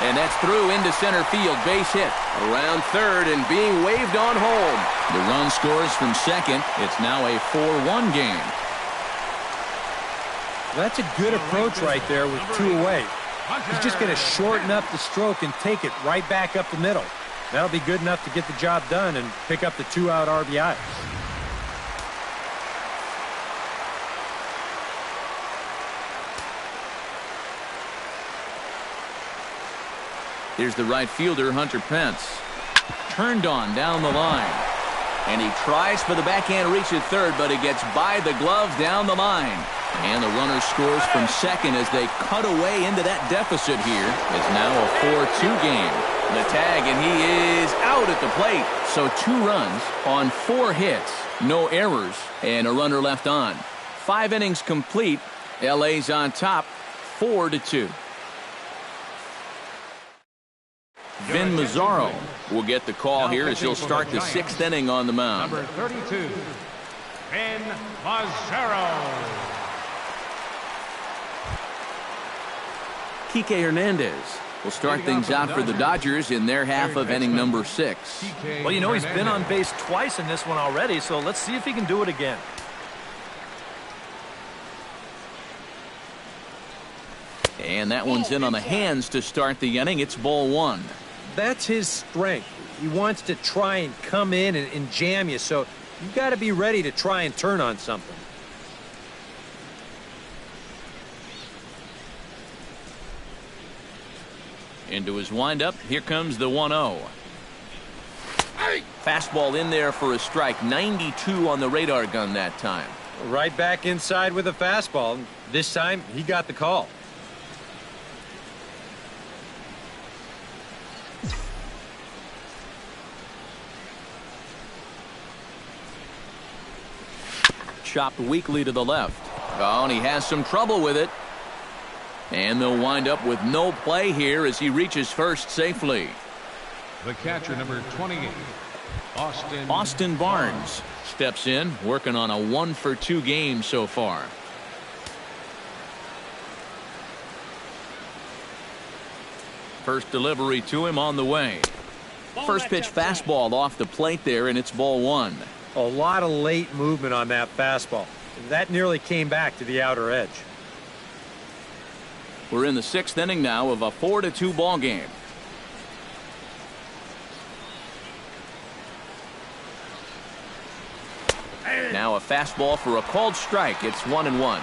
And that's through into center field. Base hit around third and being waved on home. The run scores from second. It's now a 4-1 game. That's a good approach right there with 2 away. He's just going to shorten up the stroke and take it right back up the middle. That'll be good enough to get the job done and pick up the 2-out RBI. Here's the right fielder, Hunter Pence. Turned on down the line. And he tries for the backhand reach at third, but it gets by the glove down the line. And the runner scores from second as they cut away into that deficit here. It's now a 4-2 game. The tag, and he is out at the plate. So 2 runs on 4 hits, no errors, and a runner left on. 5 innings complete. LA's on top, 4-2. Vin Mazzaro will get the call here as he'll start the 6th inning on the mound. Number 32, Vin Mazzaro. Kike Hernandez will start things out for the Dodgers in their half of inning number 6. Well, you know, he's been on base twice in this one already, so let's see if he can do it again. And that one's in on the hands to start the inning. It's ball 1. That's his strength. He wants to try and come in and jam you, so you've got to be ready to try and turn on something. Into his windup. Here comes the 1-0. Fastball in there for a strike. 92 on the radar gun that time. Right back inside with a fastball. This time, he got the call. Chopped weakly to the left. Oh, and he has some trouble with it. And they'll wind up with no play here as he reaches first safely. The catcher, number 28, Austin Barnes steps in, working on a 1-for-2 game so far. First delivery to him on the way. First pitch fastball off the plate there, and it's ball 1. A lot of late movement on that fastball. That nearly came back to the outer edge. We're in the 6th inning now of a 4-2 ball game. Now a fastball for a called strike. It's 1-1.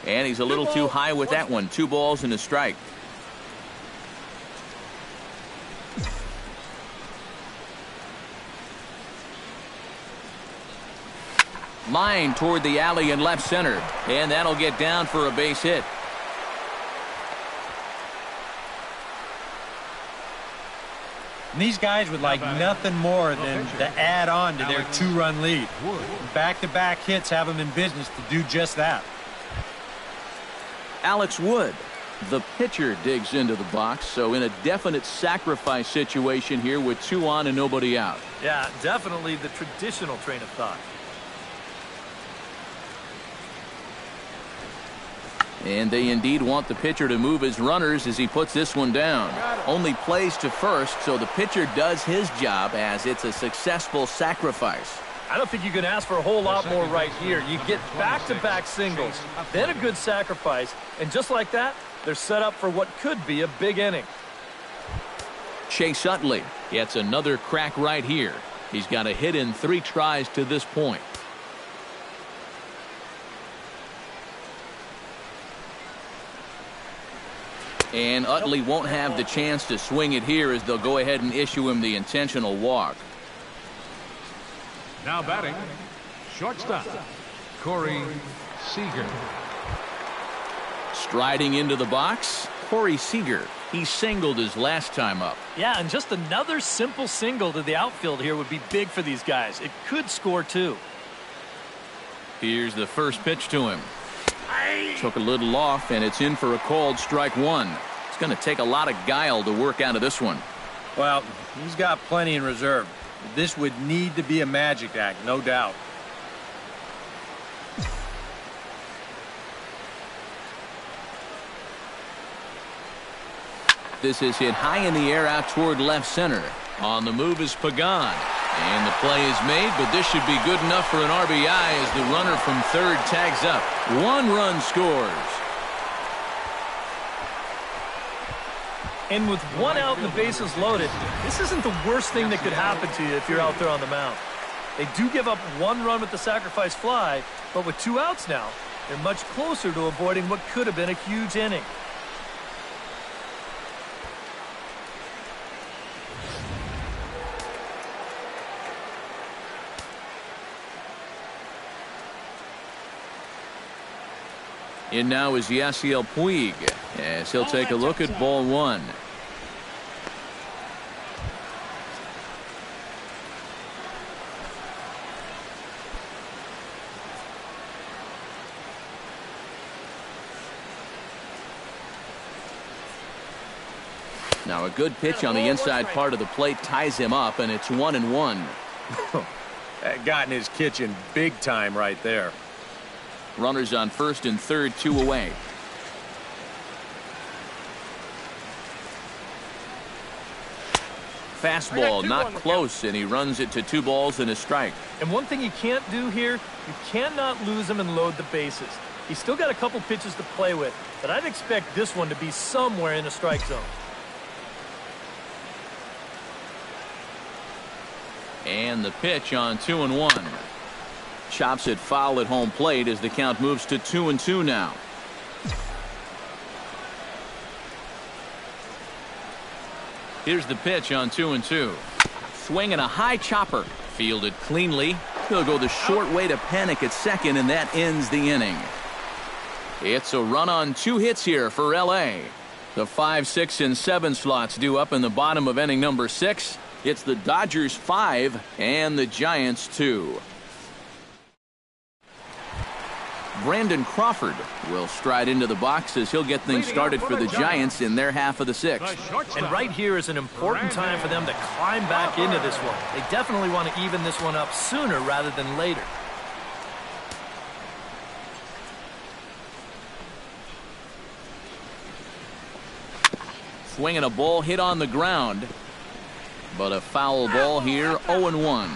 And he's a little too high with that one. 2 balls and a strike. Line toward the alley in left center. And that'll get down for a base hit. And these guys would like nothing more than to add on to their 2-run lead. Back-to-back hits have them in business to do just that. Alex Wood, the pitcher, digs into the box. So in a definite sacrifice situation here with 2 on and nobody out. Yeah, definitely the traditional train of thought. And they indeed want the pitcher to move his runners as he puts this one down. Only plays to first, so the pitcher does his job as it's a successful sacrifice. I don't think you can ask for a whole lot more right here. You get back-to-back singles, then a good sacrifice, and just like that, they're set up for what could be a big inning. Chase Utley gets another crack right here. He's got a hit in 3 tries to this point. And Utley won't have the chance to swing it here as they'll go ahead and issue him the intentional walk. Now batting, shortstop, Corey Seager. Striding into the box, Corey Seager. He singled his last time up. Yeah, and just another simple single to the outfield here would be big for these guys. It could score 2. Here's the first pitch to him. Took a little off, and it's in for a called strike 1. It's going to take a lot of guile to work out of this one. Well, he's got plenty in reserve. This would need to be a magic act, no doubt. This is hit high in the air out toward left center. On the move is Pagan. And the play is made, but this should be good enough for an RBI as the runner from third tags up. 1 run scores. And with 1 out and the bases loaded, this isn't the worst thing that could happen to you if you're out there on the mound. They do give up 1 run with the sacrifice fly, but with 2 outs now, they're much closer to avoiding what could have been a huge inning. In now is Yasiel Puig as he'll take a look at ball 1. Now a good pitch on the inside part of the plate ties him up, and it's 1-1. That got in his kitchen big time right there. Runners on first and third, 2 away. Fastball not close, and he runs it to 2 balls and a strike. And one thing you can't do here, you cannot lose him and load the bases. He's still got a couple pitches to play with, but I'd expect this one to be somewhere in the strike zone. And the pitch on 2-1. Chops it foul at home plate as the count moves to 2-2 now. Here's the pitch on 2-2. Swinging a high chopper. Fielded cleanly. He'll go the short way to panic at second, and that ends the inning. It's a run on 2 hits here for L.A. The 5, 6, and 7 slots due up in the bottom of inning number 6. It's the Dodgers 5 and the Giants 2. Brandon Crawford will stride into the box as he'll get things started for the Giants in their half of the 6th. And right here is an important time for them to climb back into this one. They definitely want to even this one up sooner rather than later. Swinging a ball hit on the ground, but a foul ball here, 0-1.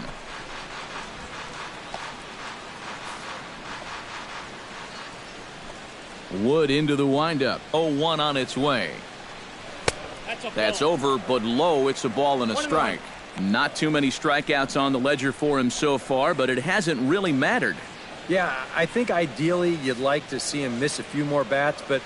Wood into the windup. 0-1 on its way. That's over, but low. It's a ball and a strike. Not too many strikeouts on the ledger for him so far, but it hasn't really mattered. Yeah, I think ideally you'd like to see him miss a few more bats, but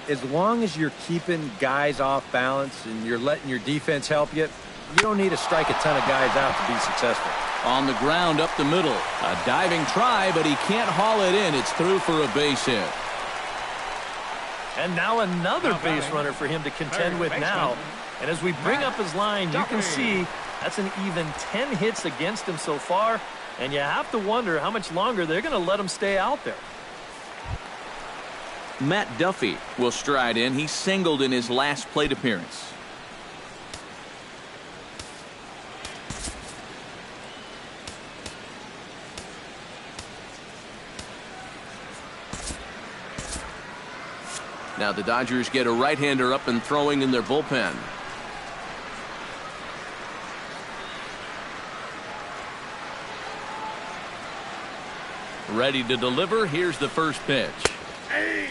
as long as you're keeping guys off balance and you're letting your defense help you, you don't need to strike a ton of guys out to be successful. On the ground up the middle. A diving try, but he can't haul it in. It's through for a base hit. And now another base runner for him to contend with now. And as we bring up his line, you can see that's an even 10 hits against him so far. And you have to wonder how much longer they're going to let him stay out there. Matt Duffy will stride in. He singled in his last plate appearance. Now the Dodgers get a right-hander up and throwing in their bullpen. Ready to deliver. Here's the first pitch.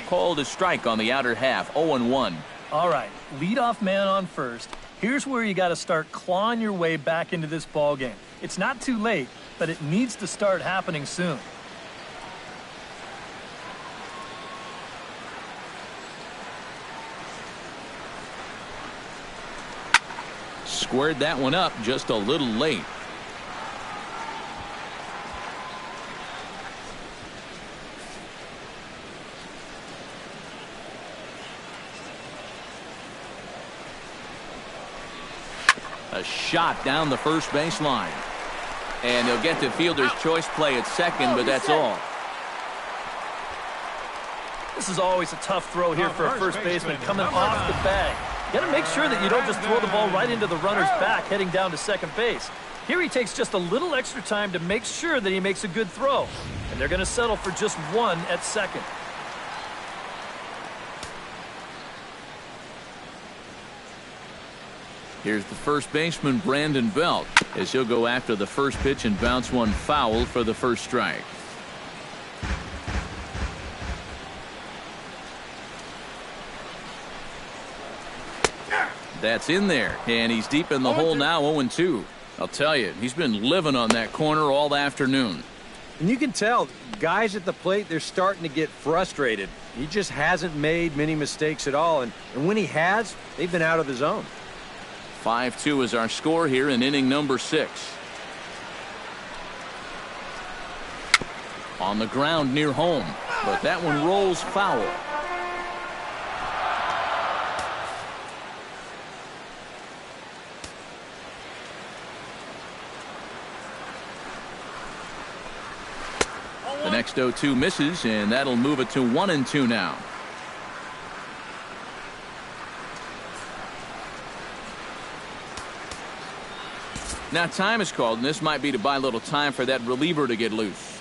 Called a strike on the outer half. 0-1. All right, leadoff man on first. Here's where you got to start clawing your way back into this ball game. It's not too late, but it needs to start happening soon. Squared that one up just a little late. A shot down the first baseline. And they'll get to fielder's choice play at second, but that's all. This is always a tough throw here for a first baseman coming off the bag. You got to make sure that you don't just throw the ball right into the runner's back heading down to second base. Here he takes just a little extra time to make sure that he makes a good throw. And they're going to settle for just one at second. Here's the first baseman, Brandon Belt, as he'll go after the first pitch and bounce one foul for the first strike. That's in there, and he's deep in the hole now, 0-2. I'll tell you, he's been living on that corner all afternoon. And you can tell, guys at the plate, they're starting to get frustrated. He just hasn't made many mistakes at all, and when he has, they've been out of the zone. 5-2 is our score here in inning number 6. On the ground near home, but that one rolls foul. The next 0-2 misses, and that'll move it to 1-2 now. Now time is called, and this might be to buy a little time for that reliever to get loose.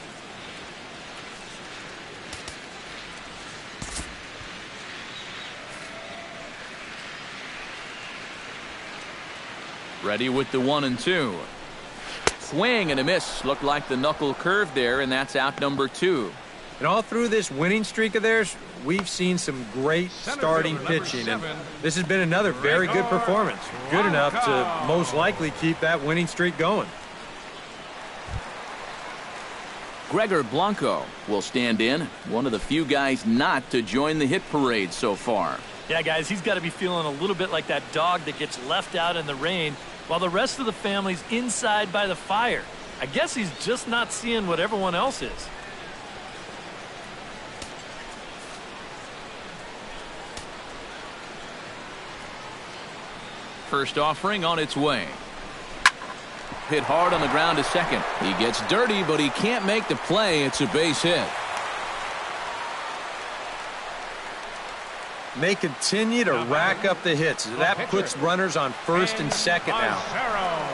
Ready with the 1-2. Swing and a miss. Looked like the knuckle curve there, and that's out number 2. And all through this winning streak of theirs, we've seen some great starting pitching, and this has been another very good performance. Good enough to most likely keep that winning streak going. Gregor Blanco will stand in, one of the few guys not to join the hit parade so far. Yeah, guys, he's got to be feeling a little bit like that dog that gets left out in the rain while the rest of the family's inside by the fire. I guess he's just not seeing what everyone else is. First offering on its way. Hit hard on the ground to second. He gets dirty, but he can't make the play. It's a base hit. And they continue to rack up the hits. That puts runners on first and second now.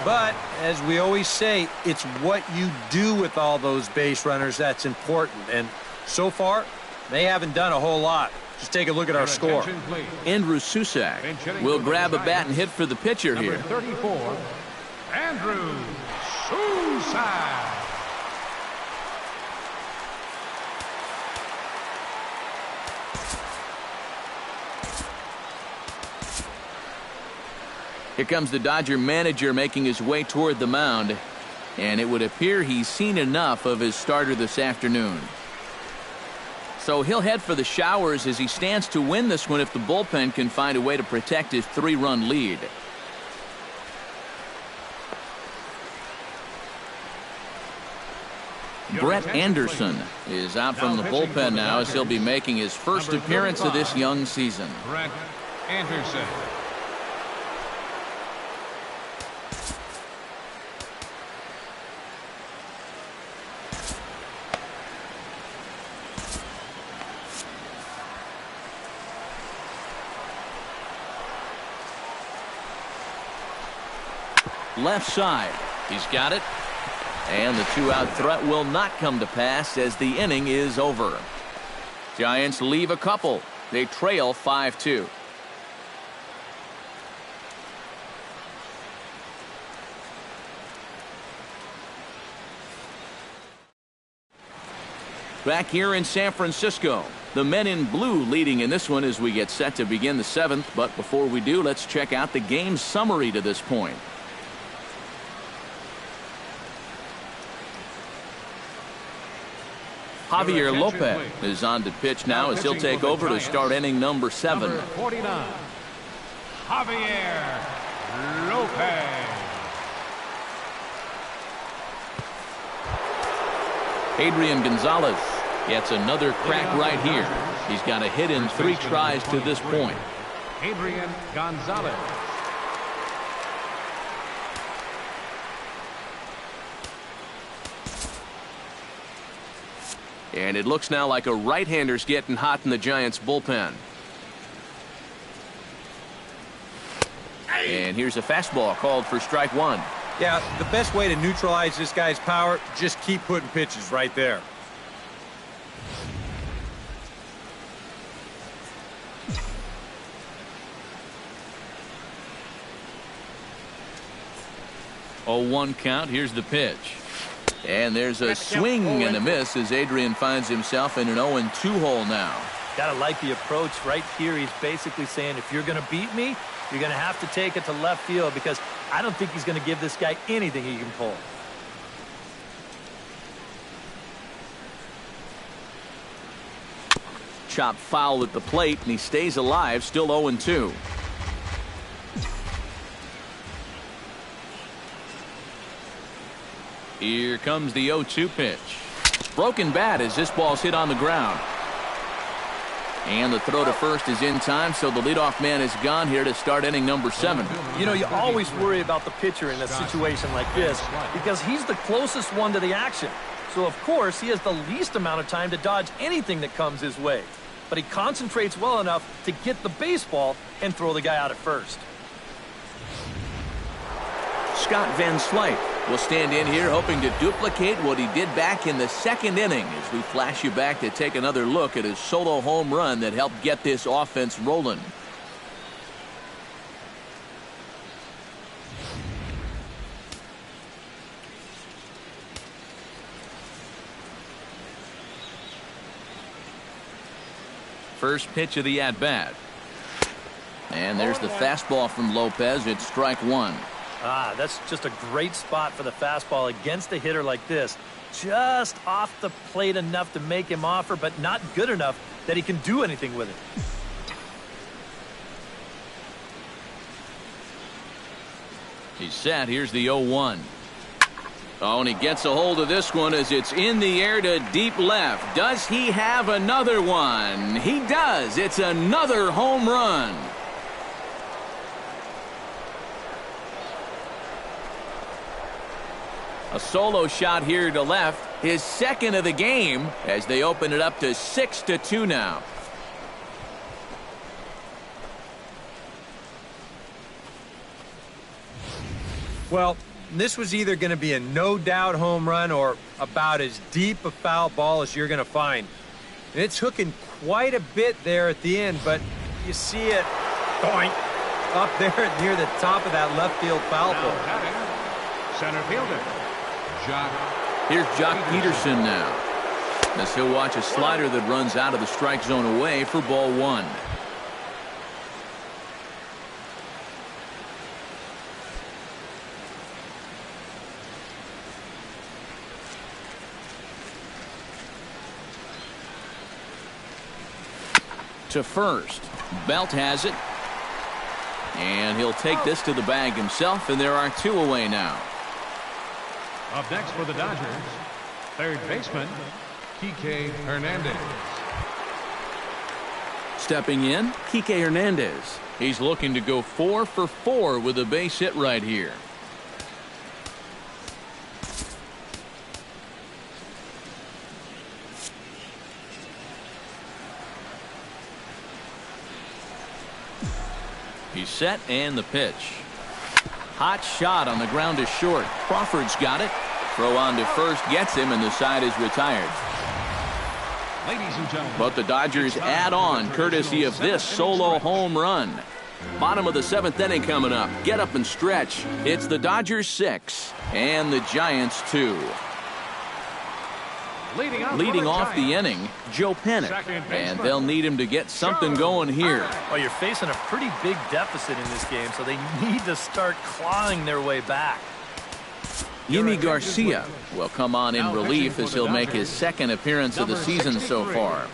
But, as we always say, it's what you do with all those base runners that's important. And so far, they haven't done a whole lot. Just take a look at our score. Andrew Susak will grab a bat and hit for the pitcher here. Number 34, Andrew Susak. Here comes the Dodger manager making his way toward the mound. and it would appear he's seen enough of his starter this afternoon. So he'll head for the showers as he stands to win this one if the bullpen can find a way to protect his 3-run lead. Brett Anderson is out from the bullpen now as he'll be making his first appearance of this young season. Brett Anderson. Left side. He's got it. And the 2-out threat will not come to pass as the inning is over. Giants leave a couple. They trail 5-2. Back here in San Francisco, the men in blue leading in this one as we get set to begin the 7th. But before we do, let's check out the game summary to this point. Javier Lopez is on to pitch now as he'll take over to start inning number 7. Number 49, Javier Lopez. Adrian Gonzalez gets another crack right here. He's got a hit in 3 tries to this point. Adrian Gonzalez. And it looks now like a right-hander's getting hot in the Giants bullpen. And here's a fastball called for strike 1. Yeah, the best way to neutralize this guy's power, just keep putting pitches right there. Oh, 1 count. Here's the pitch. And there's a swing and a miss as Adrian finds himself in an 0-2 hole now. Gotta like the approach right here. He's basically saying, if you're gonna beat me, you're gonna have to take it to left field, because I don't think he's gonna give this guy anything he can pull. Chop foul at the plate, and he stays alive, still 0-2. Here comes the 0-2 pitch. Broken bat as this ball's hit on the ground. And the throw to first is in time, so the leadoff man is gone here to start inning number 7. You know, you always worry about the pitcher in a situation like this because he's the closest one to the action. So, of course, he has the least amount of time to dodge anything that comes his way. But he concentrates well enough to get the baseball and throw the guy out at first. Scott Van Slyke will stand in here hoping to duplicate what he did back in the 2nd inning as we flash you back to take another look at his solo home run that helped get this offense rolling. First pitch of the at-bat. And there's the fastball from Lopez. It's strike 1. Ah, that's just a great spot for the fastball against a hitter like this. Just off the plate enough to make him offer, but not good enough that he can do anything with it. He's set. Here's the 0-1. Oh, and he gets a hold of this one as it's in the air to deep left. Does he have another one? He does. It's another home run. A solo shot here to left, his 2nd of the game, as they open it up to 6-2 now. Well, this was either going to be a no-doubt home run or about as deep a foul ball as you're going to find. And it's hooking quite a bit there at the end, but you see it going up there near the top of that left field foul pole. Center fielder, Jock. Here's Jock Peterson now, as he'll watch a slider that runs out of the strike zone away for ball 1. to first. Belt has it. And he'll take this to the bag himself, and there are 2 away now. Up next for the Dodgers, third baseman, Kike Hernandez. Stepping in, Kike Hernandez. He's looking to go 4 for 4 with a base hit right here. He's set, and the pitch. Hot shot on the ground is short. Crawford's got it. Throw on to first gets him, and the side is retired. Ladies and gentlemen, But the Dodgers add on courtesy of this solo home run. Bottom of the 7th inning coming up. Get up and stretch. It's the Dodgers 6 and the Giants 2. Leading off the inning, Joe Pennick. And they'll need him to get something going here. Well, you're facing a pretty big deficit in this game, so they need to start clawing their way back. Yimi Garcia will come on in relief as he'll make his 2nd appearance of the season so far.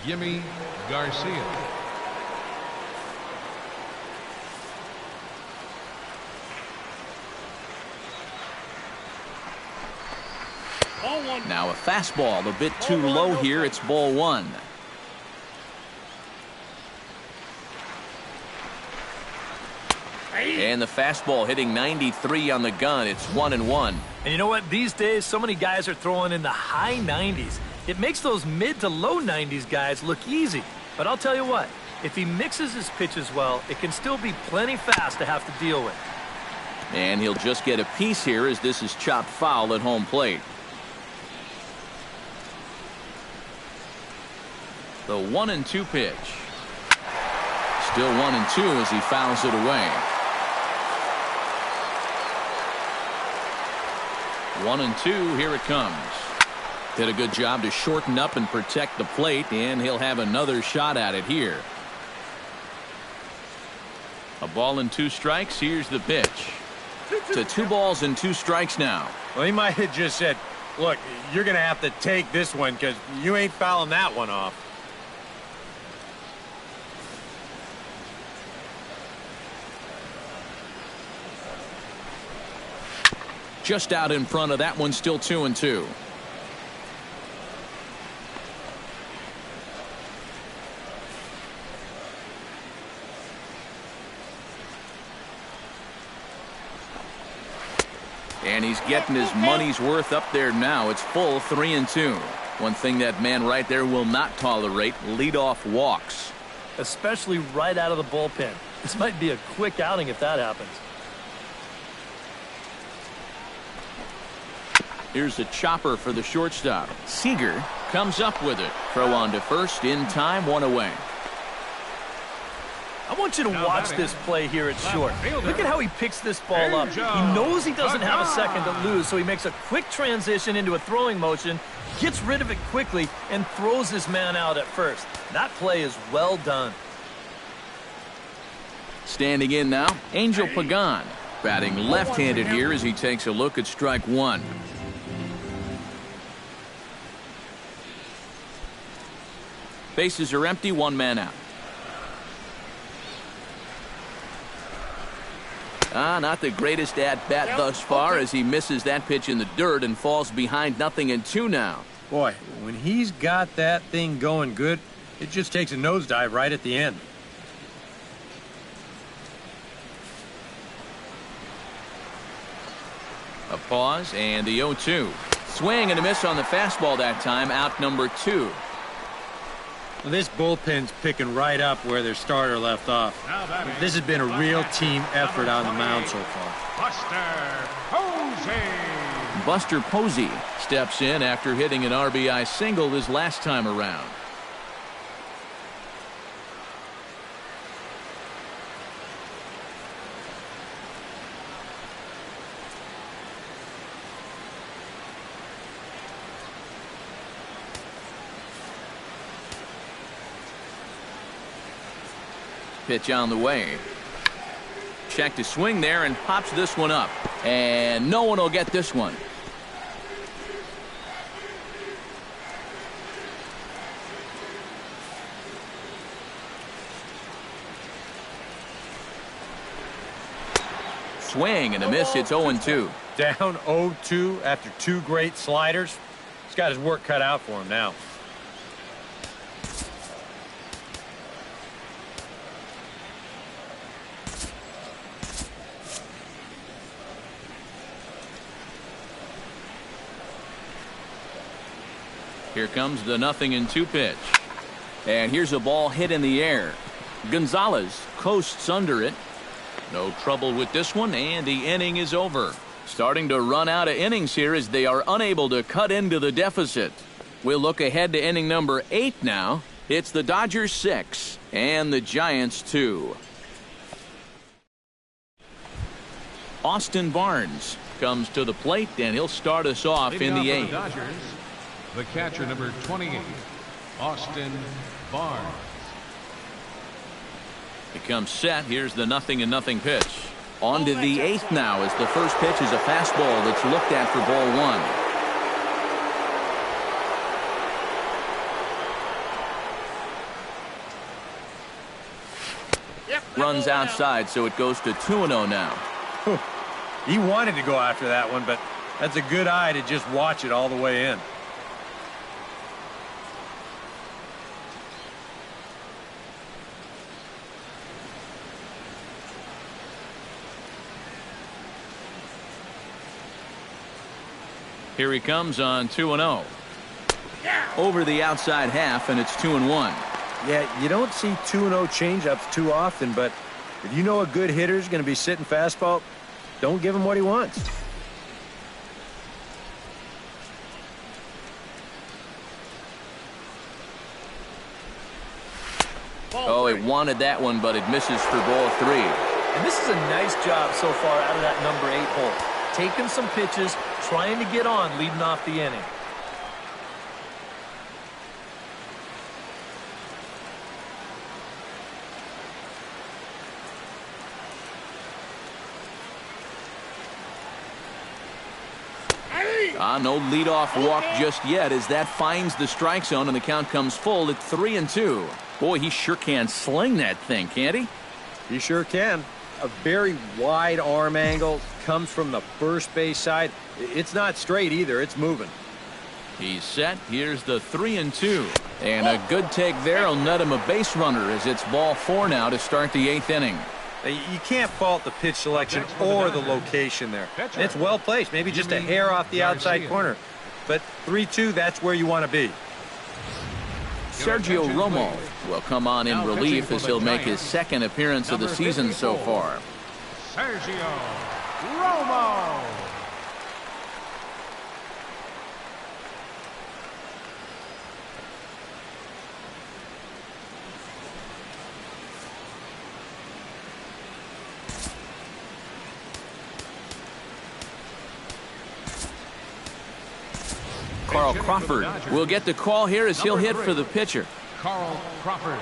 Yimi Garcia. Now a fastball a bit too low here. It's ball 1. And the fastball hitting 93 on the gun. It's 1-1. And you know what? These days, so many guys are throwing in the high 90s. It makes those mid to low 90s guys look easy. But I'll tell you what, if he mixes his pitches well, it can still be plenty fast to have to deal with. And he'll just get a piece here as this is chopped foul at home plate. The 1-2 pitch. Still 1-2 as he fouls it away. 1-2, here it comes. Did a good job to shorten up and protect the plate, and he'll have another shot at it here. A ball and 2 strikes. Here's the pitch. To 2 balls and 2 strikes now. Well, he might have just said, look, you're going to have to take this one because you ain't fouling that one off. Just out in front of that one, still 2-2. And he's getting his money's worth up there now. It's full 3-2. One thing that man right there will not tolerate, leadoff walks. Especially right out of the bullpen. This might be a quick outing if that happens. Here's a chopper for the shortstop. Seager comes up with it. Throw on to first in time, 1 away. I want you to watch this play here at short. Look at how he picks this ball up. He knows he doesn't have a second to lose, so he makes a quick transition into a throwing motion, gets rid of it quickly, and throws his man out at first. That play is well done. Standing in now, Angel Pagan. Batting left-handed here as he takes a look at strike 1. Bases are empty, 1 man out. Not the greatest at-bat thus far as he misses that pitch in the dirt and falls behind 0-2 now. Boy, when he's got that thing going good, it just takes a nosedive right at the end. A pause and the 0-2. Swing and a miss on the fastball that time, out number 2. This bullpen's picking right up where their starter left off. This has been a real team effort on the mound so far. Buster Posey. Buster Posey steps in after hitting an RBI single his last time around. Pitch on the way. Check to swing there and pops this one up. And no one will get this one. Swing and a miss. It's 0-2. Down 0-2 after 2 great sliders. He's got his work cut out for him now. Here comes the 0-2 pitch. And here's a ball hit in the air. Gonzalez coasts under it. No trouble with this one, and the inning is over. Starting to run out of innings here as they are unable to cut into the deficit. We'll look ahead to inning number 8 now. It's the Dodgers 6 and the Giants 2. Austin Barnes comes to the plate, and he'll start us off in the 8th. Dodgers, the catcher, number 28, Austin Barnes. He comes set. Here's the 0-0 pitch. On to the 8th now as the first pitch is a fastball that's looked at for ball 1. Runs outside, so it goes to 2-0 now. He wanted to go after that one, but that's a good eye to just watch it all the way in. Here he comes on 2-0. Over the outside half, and it's 2-1. Yeah, you don't see 2-0 changeups too often, but if you know a good hitter's going to be sitting fastball, don't give him what he wants. Oh, it wanted that one, but it misses for ball 3. And this is a nice job so far out of that number 8 hole. Taking some pitches, trying to get on, leading off the inning. No leadoff walk just yet as that finds the strike zone and the count comes full at 3-2. Boy, he sure can sling that thing, can't he? He sure can. A very wide arm angle, comes from the first base side. It's not straight either, it's moving. He's set. Here's the 3-2. And a good take there will net him a base runner as it's ball 4 now to start the 8th inning. You can't fault the pitch selection or the location there. It's well placed, maybe just a hair off the outside corner. But 3-2, that's where you want to be. Sergio Romo will come on in relief as he'll make his 2nd appearance of the season so far. Sergio Romo. Carl Crawford will get the call here as he'll hit for the pitcher. Carl Crawford.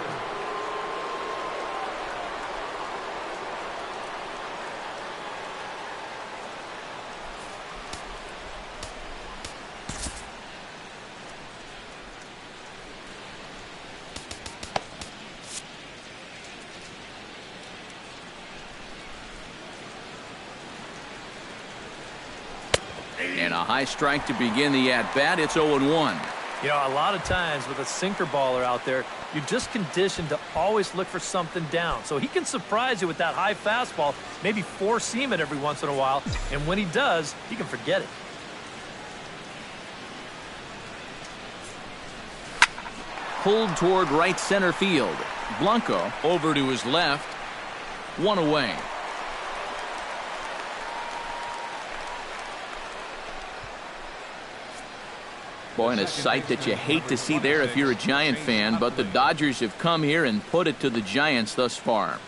And a high strike to begin the at-bat. It's 0-1. You know, a lot of times with a sinker baller out there, you're just conditioned to always look for something down. So he can surprise you with that high fastball, maybe four-seam it every once in a while, and when he does, he can forget it. Pulled toward right center field. Blanco over to his left. 1 away. Boy, and a sight that you hate to see there if you're a Giant fan, but the Dodgers have come here and put it to the Giants thus far.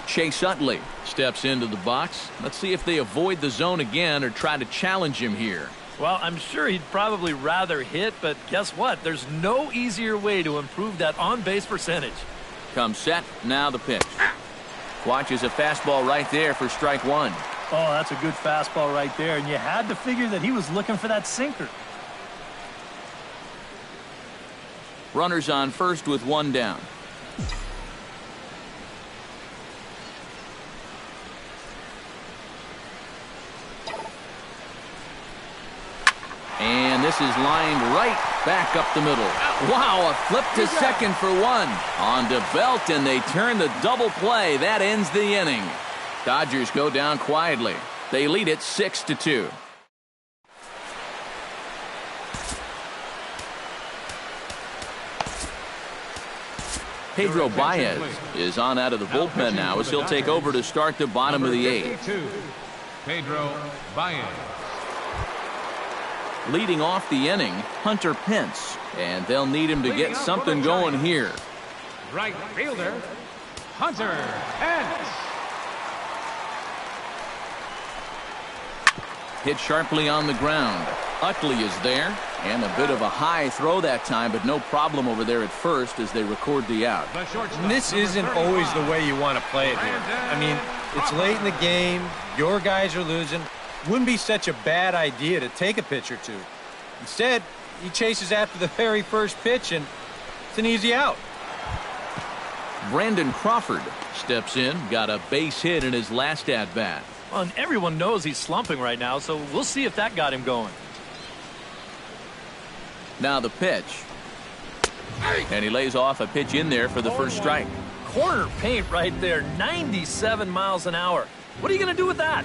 Chase Utley steps into the box. Let's see if they avoid the zone again or try to challenge him here. Well, I'm sure he'd probably rather hit, but guess what? There's no easier way to improve that on-base percentage. Comes set, now the pitch. Watches a fastball right there for strike 1. Oh, that's a good fastball right there, and you had to figure that he was looking for that sinker. Runners on first with 1 down. this is lined right back up the middle. Wow, a flip to second for one. On to Belt, and they turn the double play. That ends the inning. Dodgers go down quietly. They lead it 6-2. Pedro Baez is on out of the bullpen now as he'll take over to start the bottom of the eighth. Pedro Baez. Leading off the inning, Hunter Pence, and they'll need him to get something going here. Right fielder, Hunter Pence. Hit sharply on the ground. Utley is there, and a bit of a high throw that time, but no problem over there at first as they record the out. And this isn't always the way you want to play it here. I mean, it's late in the game. Your guys are losing. Wouldn't be such a bad idea to take a pitch or two. Instead, he chases after the very first pitch, and it's an easy out. Brandon Crawford steps in, got a base hit in his last at-bat. Well, and everyone knows he's slumping right now, so we'll see if that got him going. Now the pitch. And he lays off a pitch in there for the first strike. Corner paint right there, 97 miles an hour. What are you going to do with that?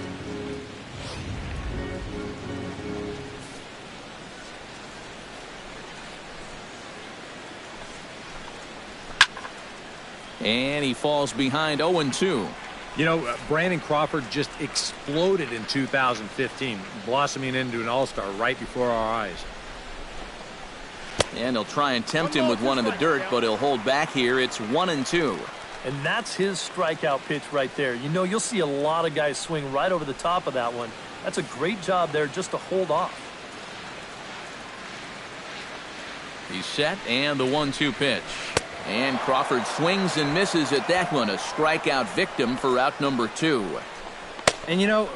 And he falls behind 0-2. You know, Brandon Crawford just exploded in 2015, blossoming into an all-star right before our eyes. And he'll try and tempt him with one in the dirt, but he'll hold back here. It's 1-2. And that's his strikeout pitch right there. You know, you'll see a lot of guys swing right over the top of that one. That's a great job there just to hold off. He's set, and the 1-2 pitch. And Crawford swings and misses at that one. A strikeout victim for out number 2. And, you know,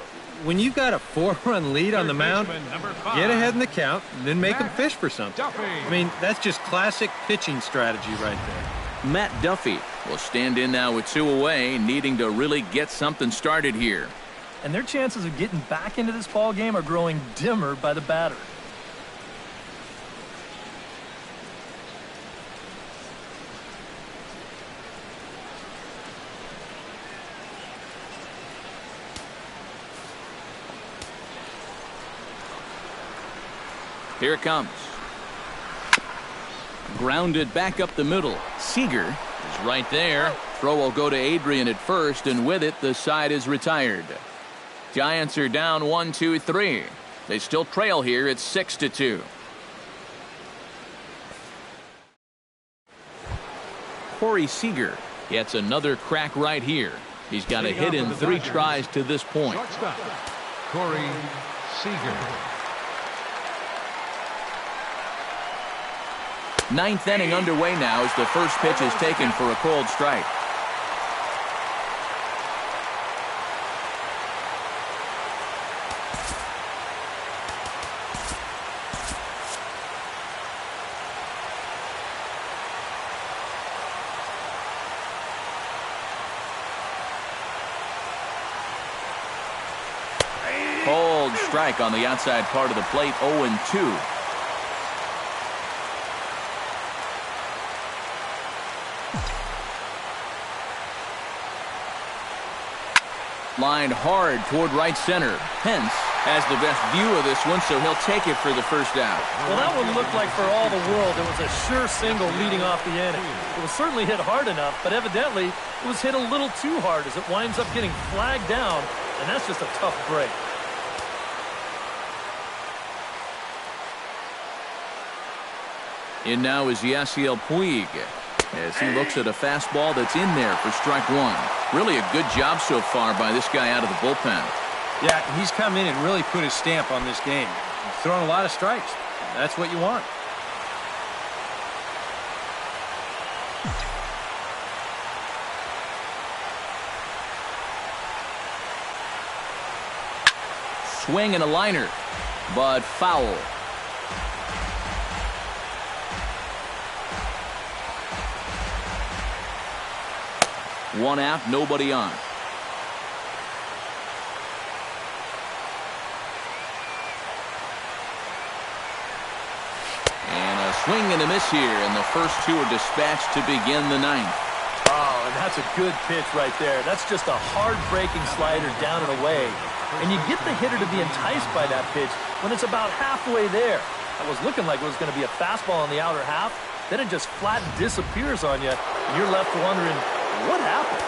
when you've got a 4-run lead on the mound, get ahead in the count and then make them fish for something. I mean, that's just classic pitching strategy right there. Matt Duffy will stand in now with 2 away, needing to really get something started here. And their chances of getting back into this ball game are growing dimmer by the batter. Here it comes. Grounded back up the middle. Seager is right there. Throw will go to Adrian at first, and with it, the side is retired. Giants are down 1-2-3. They still trail here. It's 6-2. Corey Seager gets another crack right here. He's got a hit in 3 tries to this point. Corey Seager. 9th inning underway now as the first pitch is taken for a cold strike. Cold strike on the outside part of the plate, 0-2. Lined hard toward right center. Pence has the best view of this one, so he'll take it for the first out. Well, that one looked like for all the world it was a sure single leading off the inning. It was certainly hit hard enough, but evidently it was hit a little too hard as it winds up getting flagged down, and that's just a tough break. In now is Yasiel Puig as he looks at a fastball that's in there for strike 1. Really a good job so far by this guy out of the bullpen. Yeah, he's come in and really put his stamp on this game. He's thrown a lot of strikes. That's what you want. Swing and a liner, but foul. One out, nobody on. swing and a miss here, and the first two are dispatched to begin the ninth. Oh, and that's a good pitch right there. That's just a hard-breaking slider down and away. And you get the hitter to be enticed by that pitch when it's about halfway there. That was looking like it was going to be a fastball on the outer half. Then it just flat disappears on you, and you're left wondering, what happened?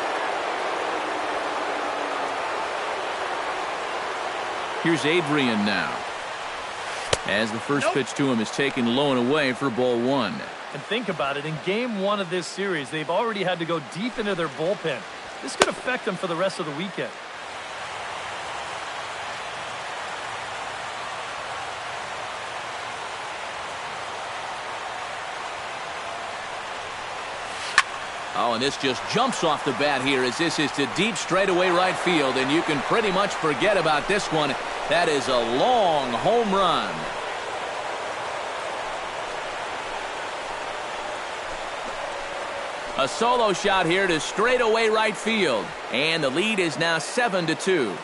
Here's Adrian now, as the first pitch to him is taken low and away for ball one. And think about it, in game one of this series, they've already had to go deep into their bullpen. This could affect them for the rest of the weekend. Oh, and this just jumps off the bat here as this is to deep straightaway right field, and you can pretty much forget about this one. That is a long home run. A solo shot here to straightaway right field, and the lead is now 7-2.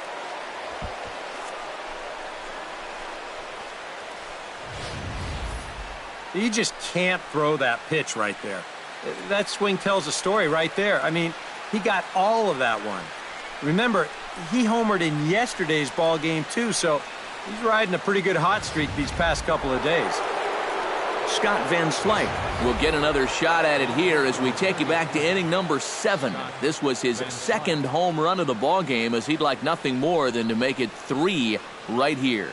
You just can't throw that pitch right there. That swing tells a story right there. I mean, he got all of that one. Remember, he homered in yesterday's ball game too, so he's riding a pretty good hot streak these past couple of days. Scott Van Slyke will get another shot at it here as we take you back to inning number 7. This was his second home run of the ball game, as he'd like nothing more than to make it 3 right here.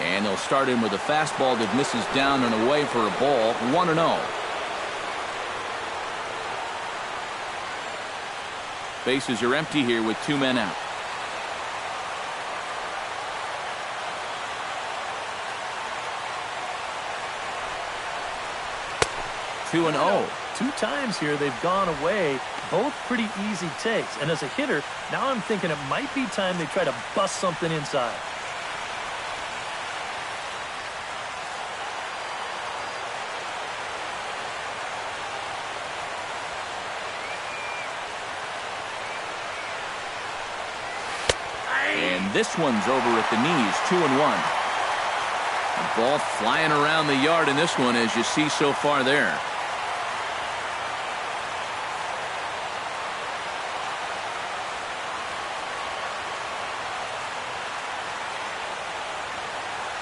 And they'll start him with a fastball that misses down and away for a ball, 1-0. Bases are empty here with 2 men out. Two and 0. 2 times here they've gone away, both pretty easy takes. And as a hitter, now I'm thinking it might be time they try to bust something inside. This one's over at the knees, 2-1. The ball flying around the yard in this one, as you see so far there.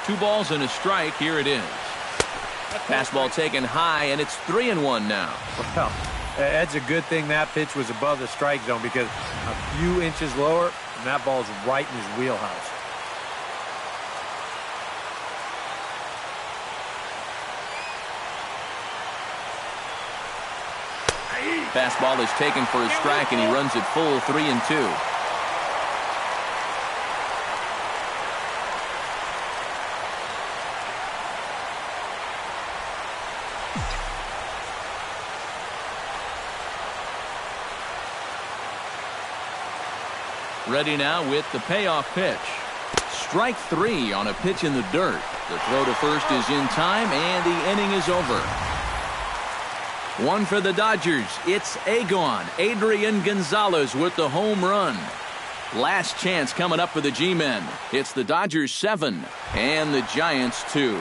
Two balls and a strike. Here it is. Fastball taken high, and it's 3-1 now. Well, that's a good thing that pitch was above the strike zone, because a few inches lower, and that ball's right in his wheelhouse. Fastball is taken for a strike, and he runs it full 3-2. Ready now with the payoff pitch. Strike 3 on a pitch in the dirt. The throw to first is in time, and the inning is over. One for the Dodgers. It's Adrian Gonzalez with the home run. Last chance coming up for the G-men. It's the Dodgers 7 and the Giants 2.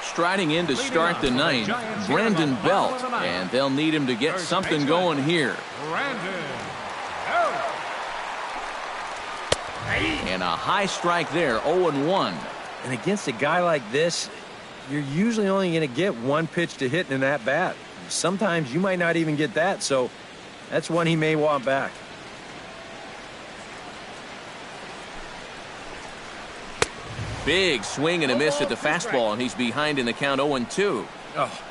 Striding in to start the ninth, Brandon Belt, and they'll need him to get something going here. And a high strike there, 0-1. And against a guy like this, you're usually only going to get one pitch to hit in that bat. Sometimes you might not even get that, so that's one he may want back. Big swing and a miss at the fastball, and he's behind in the count, 0-2. Oh,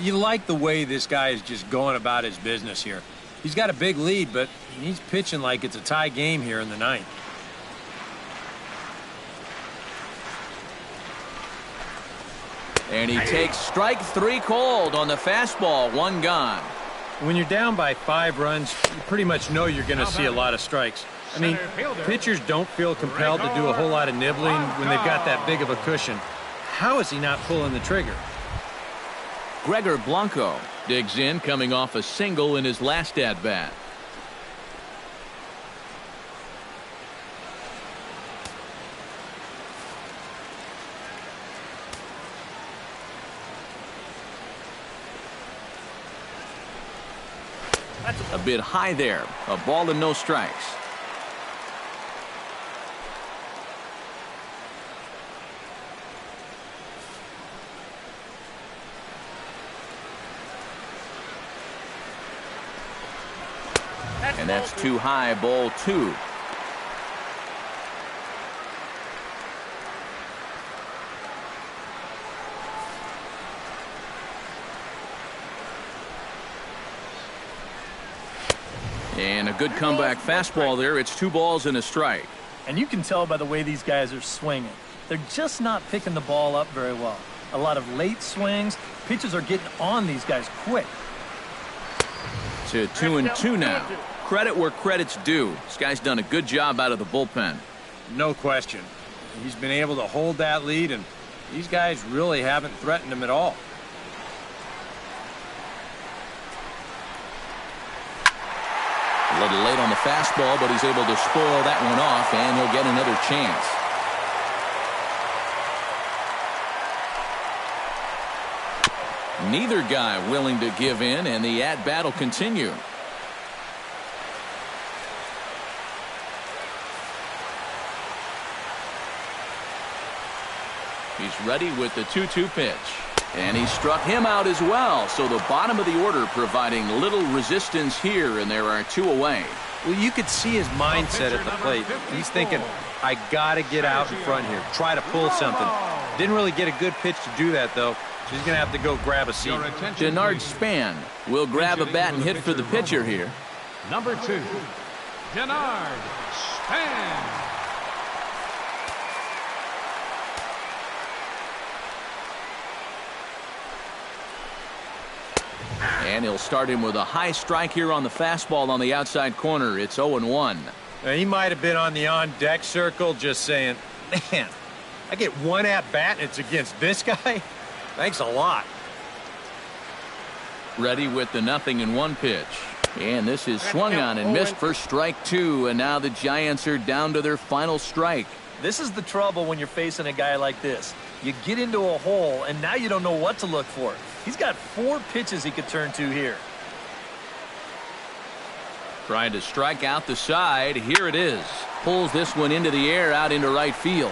you like the way this guy is just going about his business here. He's got a big lead, but he's pitching like it's a tie game here in the ninth. And he takes strike 3 cold on the fastball, 1 gone. When you're down by 5 runs, you pretty much know you're going to see a lot of strikes. I mean, pitchers don't feel compelled to do a whole lot of nibbling when they've got that big of a cushion. How is he not pulling the trigger? Gregor Blanco digs in, coming off a single in his last at-bat. A bit high there. A ball and no strikes. And that's too high, ball 2. And a good comeback fastball there. It's 2 balls and a strike. And you can tell by the way these guys are swinging. They're just not picking the ball up very well. A lot of late swings. Pitchers are getting on these guys quick. To 2-2 now. Credit where credit's due. This guy's done a good job out of the bullpen. No question. He's been able to hold that lead, and these guys really haven't threatened him at all. A little late on the fastball, but he's able to spoil that one off, and he'll get another chance. Neither guy willing to give in, and the at-bat will continue. He's ready with the 2-2 pitch. And he struck him out as well. So the bottom of the order providing little resistance here, and there are 2 away. Well, you could see his mindset at the plate. He's thinking, I got to get out in front here, try to pull something. Didn't really get a good pitch to do that, though. So he's going to have to go grab a seat. Denard Span will grab a bat and hit for the pitcher here. Number 2, Denard Span. And he'll start him with a high strike here on the fastball on the outside corner. It's 0-1. Now, he might have been on the on-deck circle just saying, man, I get one at-bat and it's against this guy? Thanks a lot. Ready with the 0-1 pitch. And this is swung on and missed for strike 2. And now the Giants are down to their final strike. This is the trouble when you're facing a guy like this. You get into a hole, and now you don't know what to look for. He's got 4 pitches he could turn to here. Trying to strike out the side. Here it is. Pulls this one into the air out into right field.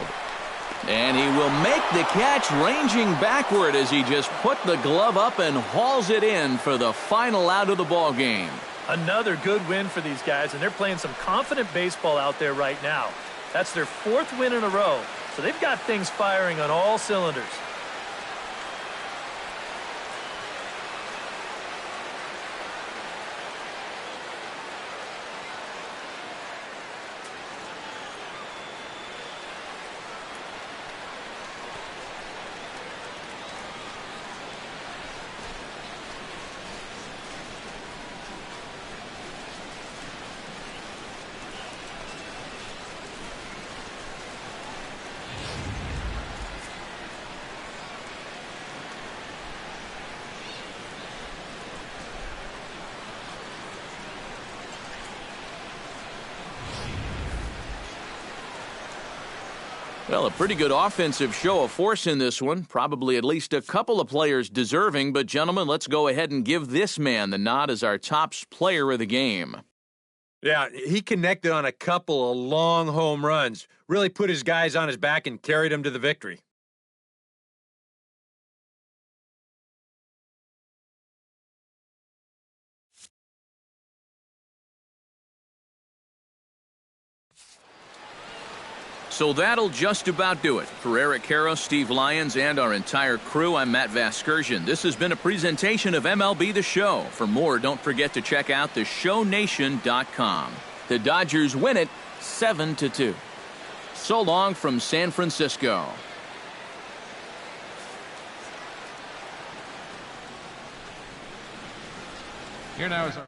And he will make the catch, ranging backward as he just put the glove up and hauls it in for the final out of the ball game. Another good win for these guys, and they're playing some confident baseball out there right now. That's their 4th win in a row, so they've got things firing on all cylinders. Well, a pretty good offensive show of force in this one. Probably at least a couple of players deserving. But, gentlemen, let's go ahead and give this man the nod as our top player of the game. Yeah, he connected on a couple of long home runs. Really put his guys on his back and carried them to the victory. So that'll just about do it. For Eric Karros, Steve Lyons, and our entire crew, I'm Matt Vasgersian. This has been a presentation of MLB The Show. For more, don't forget to check out theshownation.com. The Dodgers win it 7-2. So long from San Francisco. Here now is our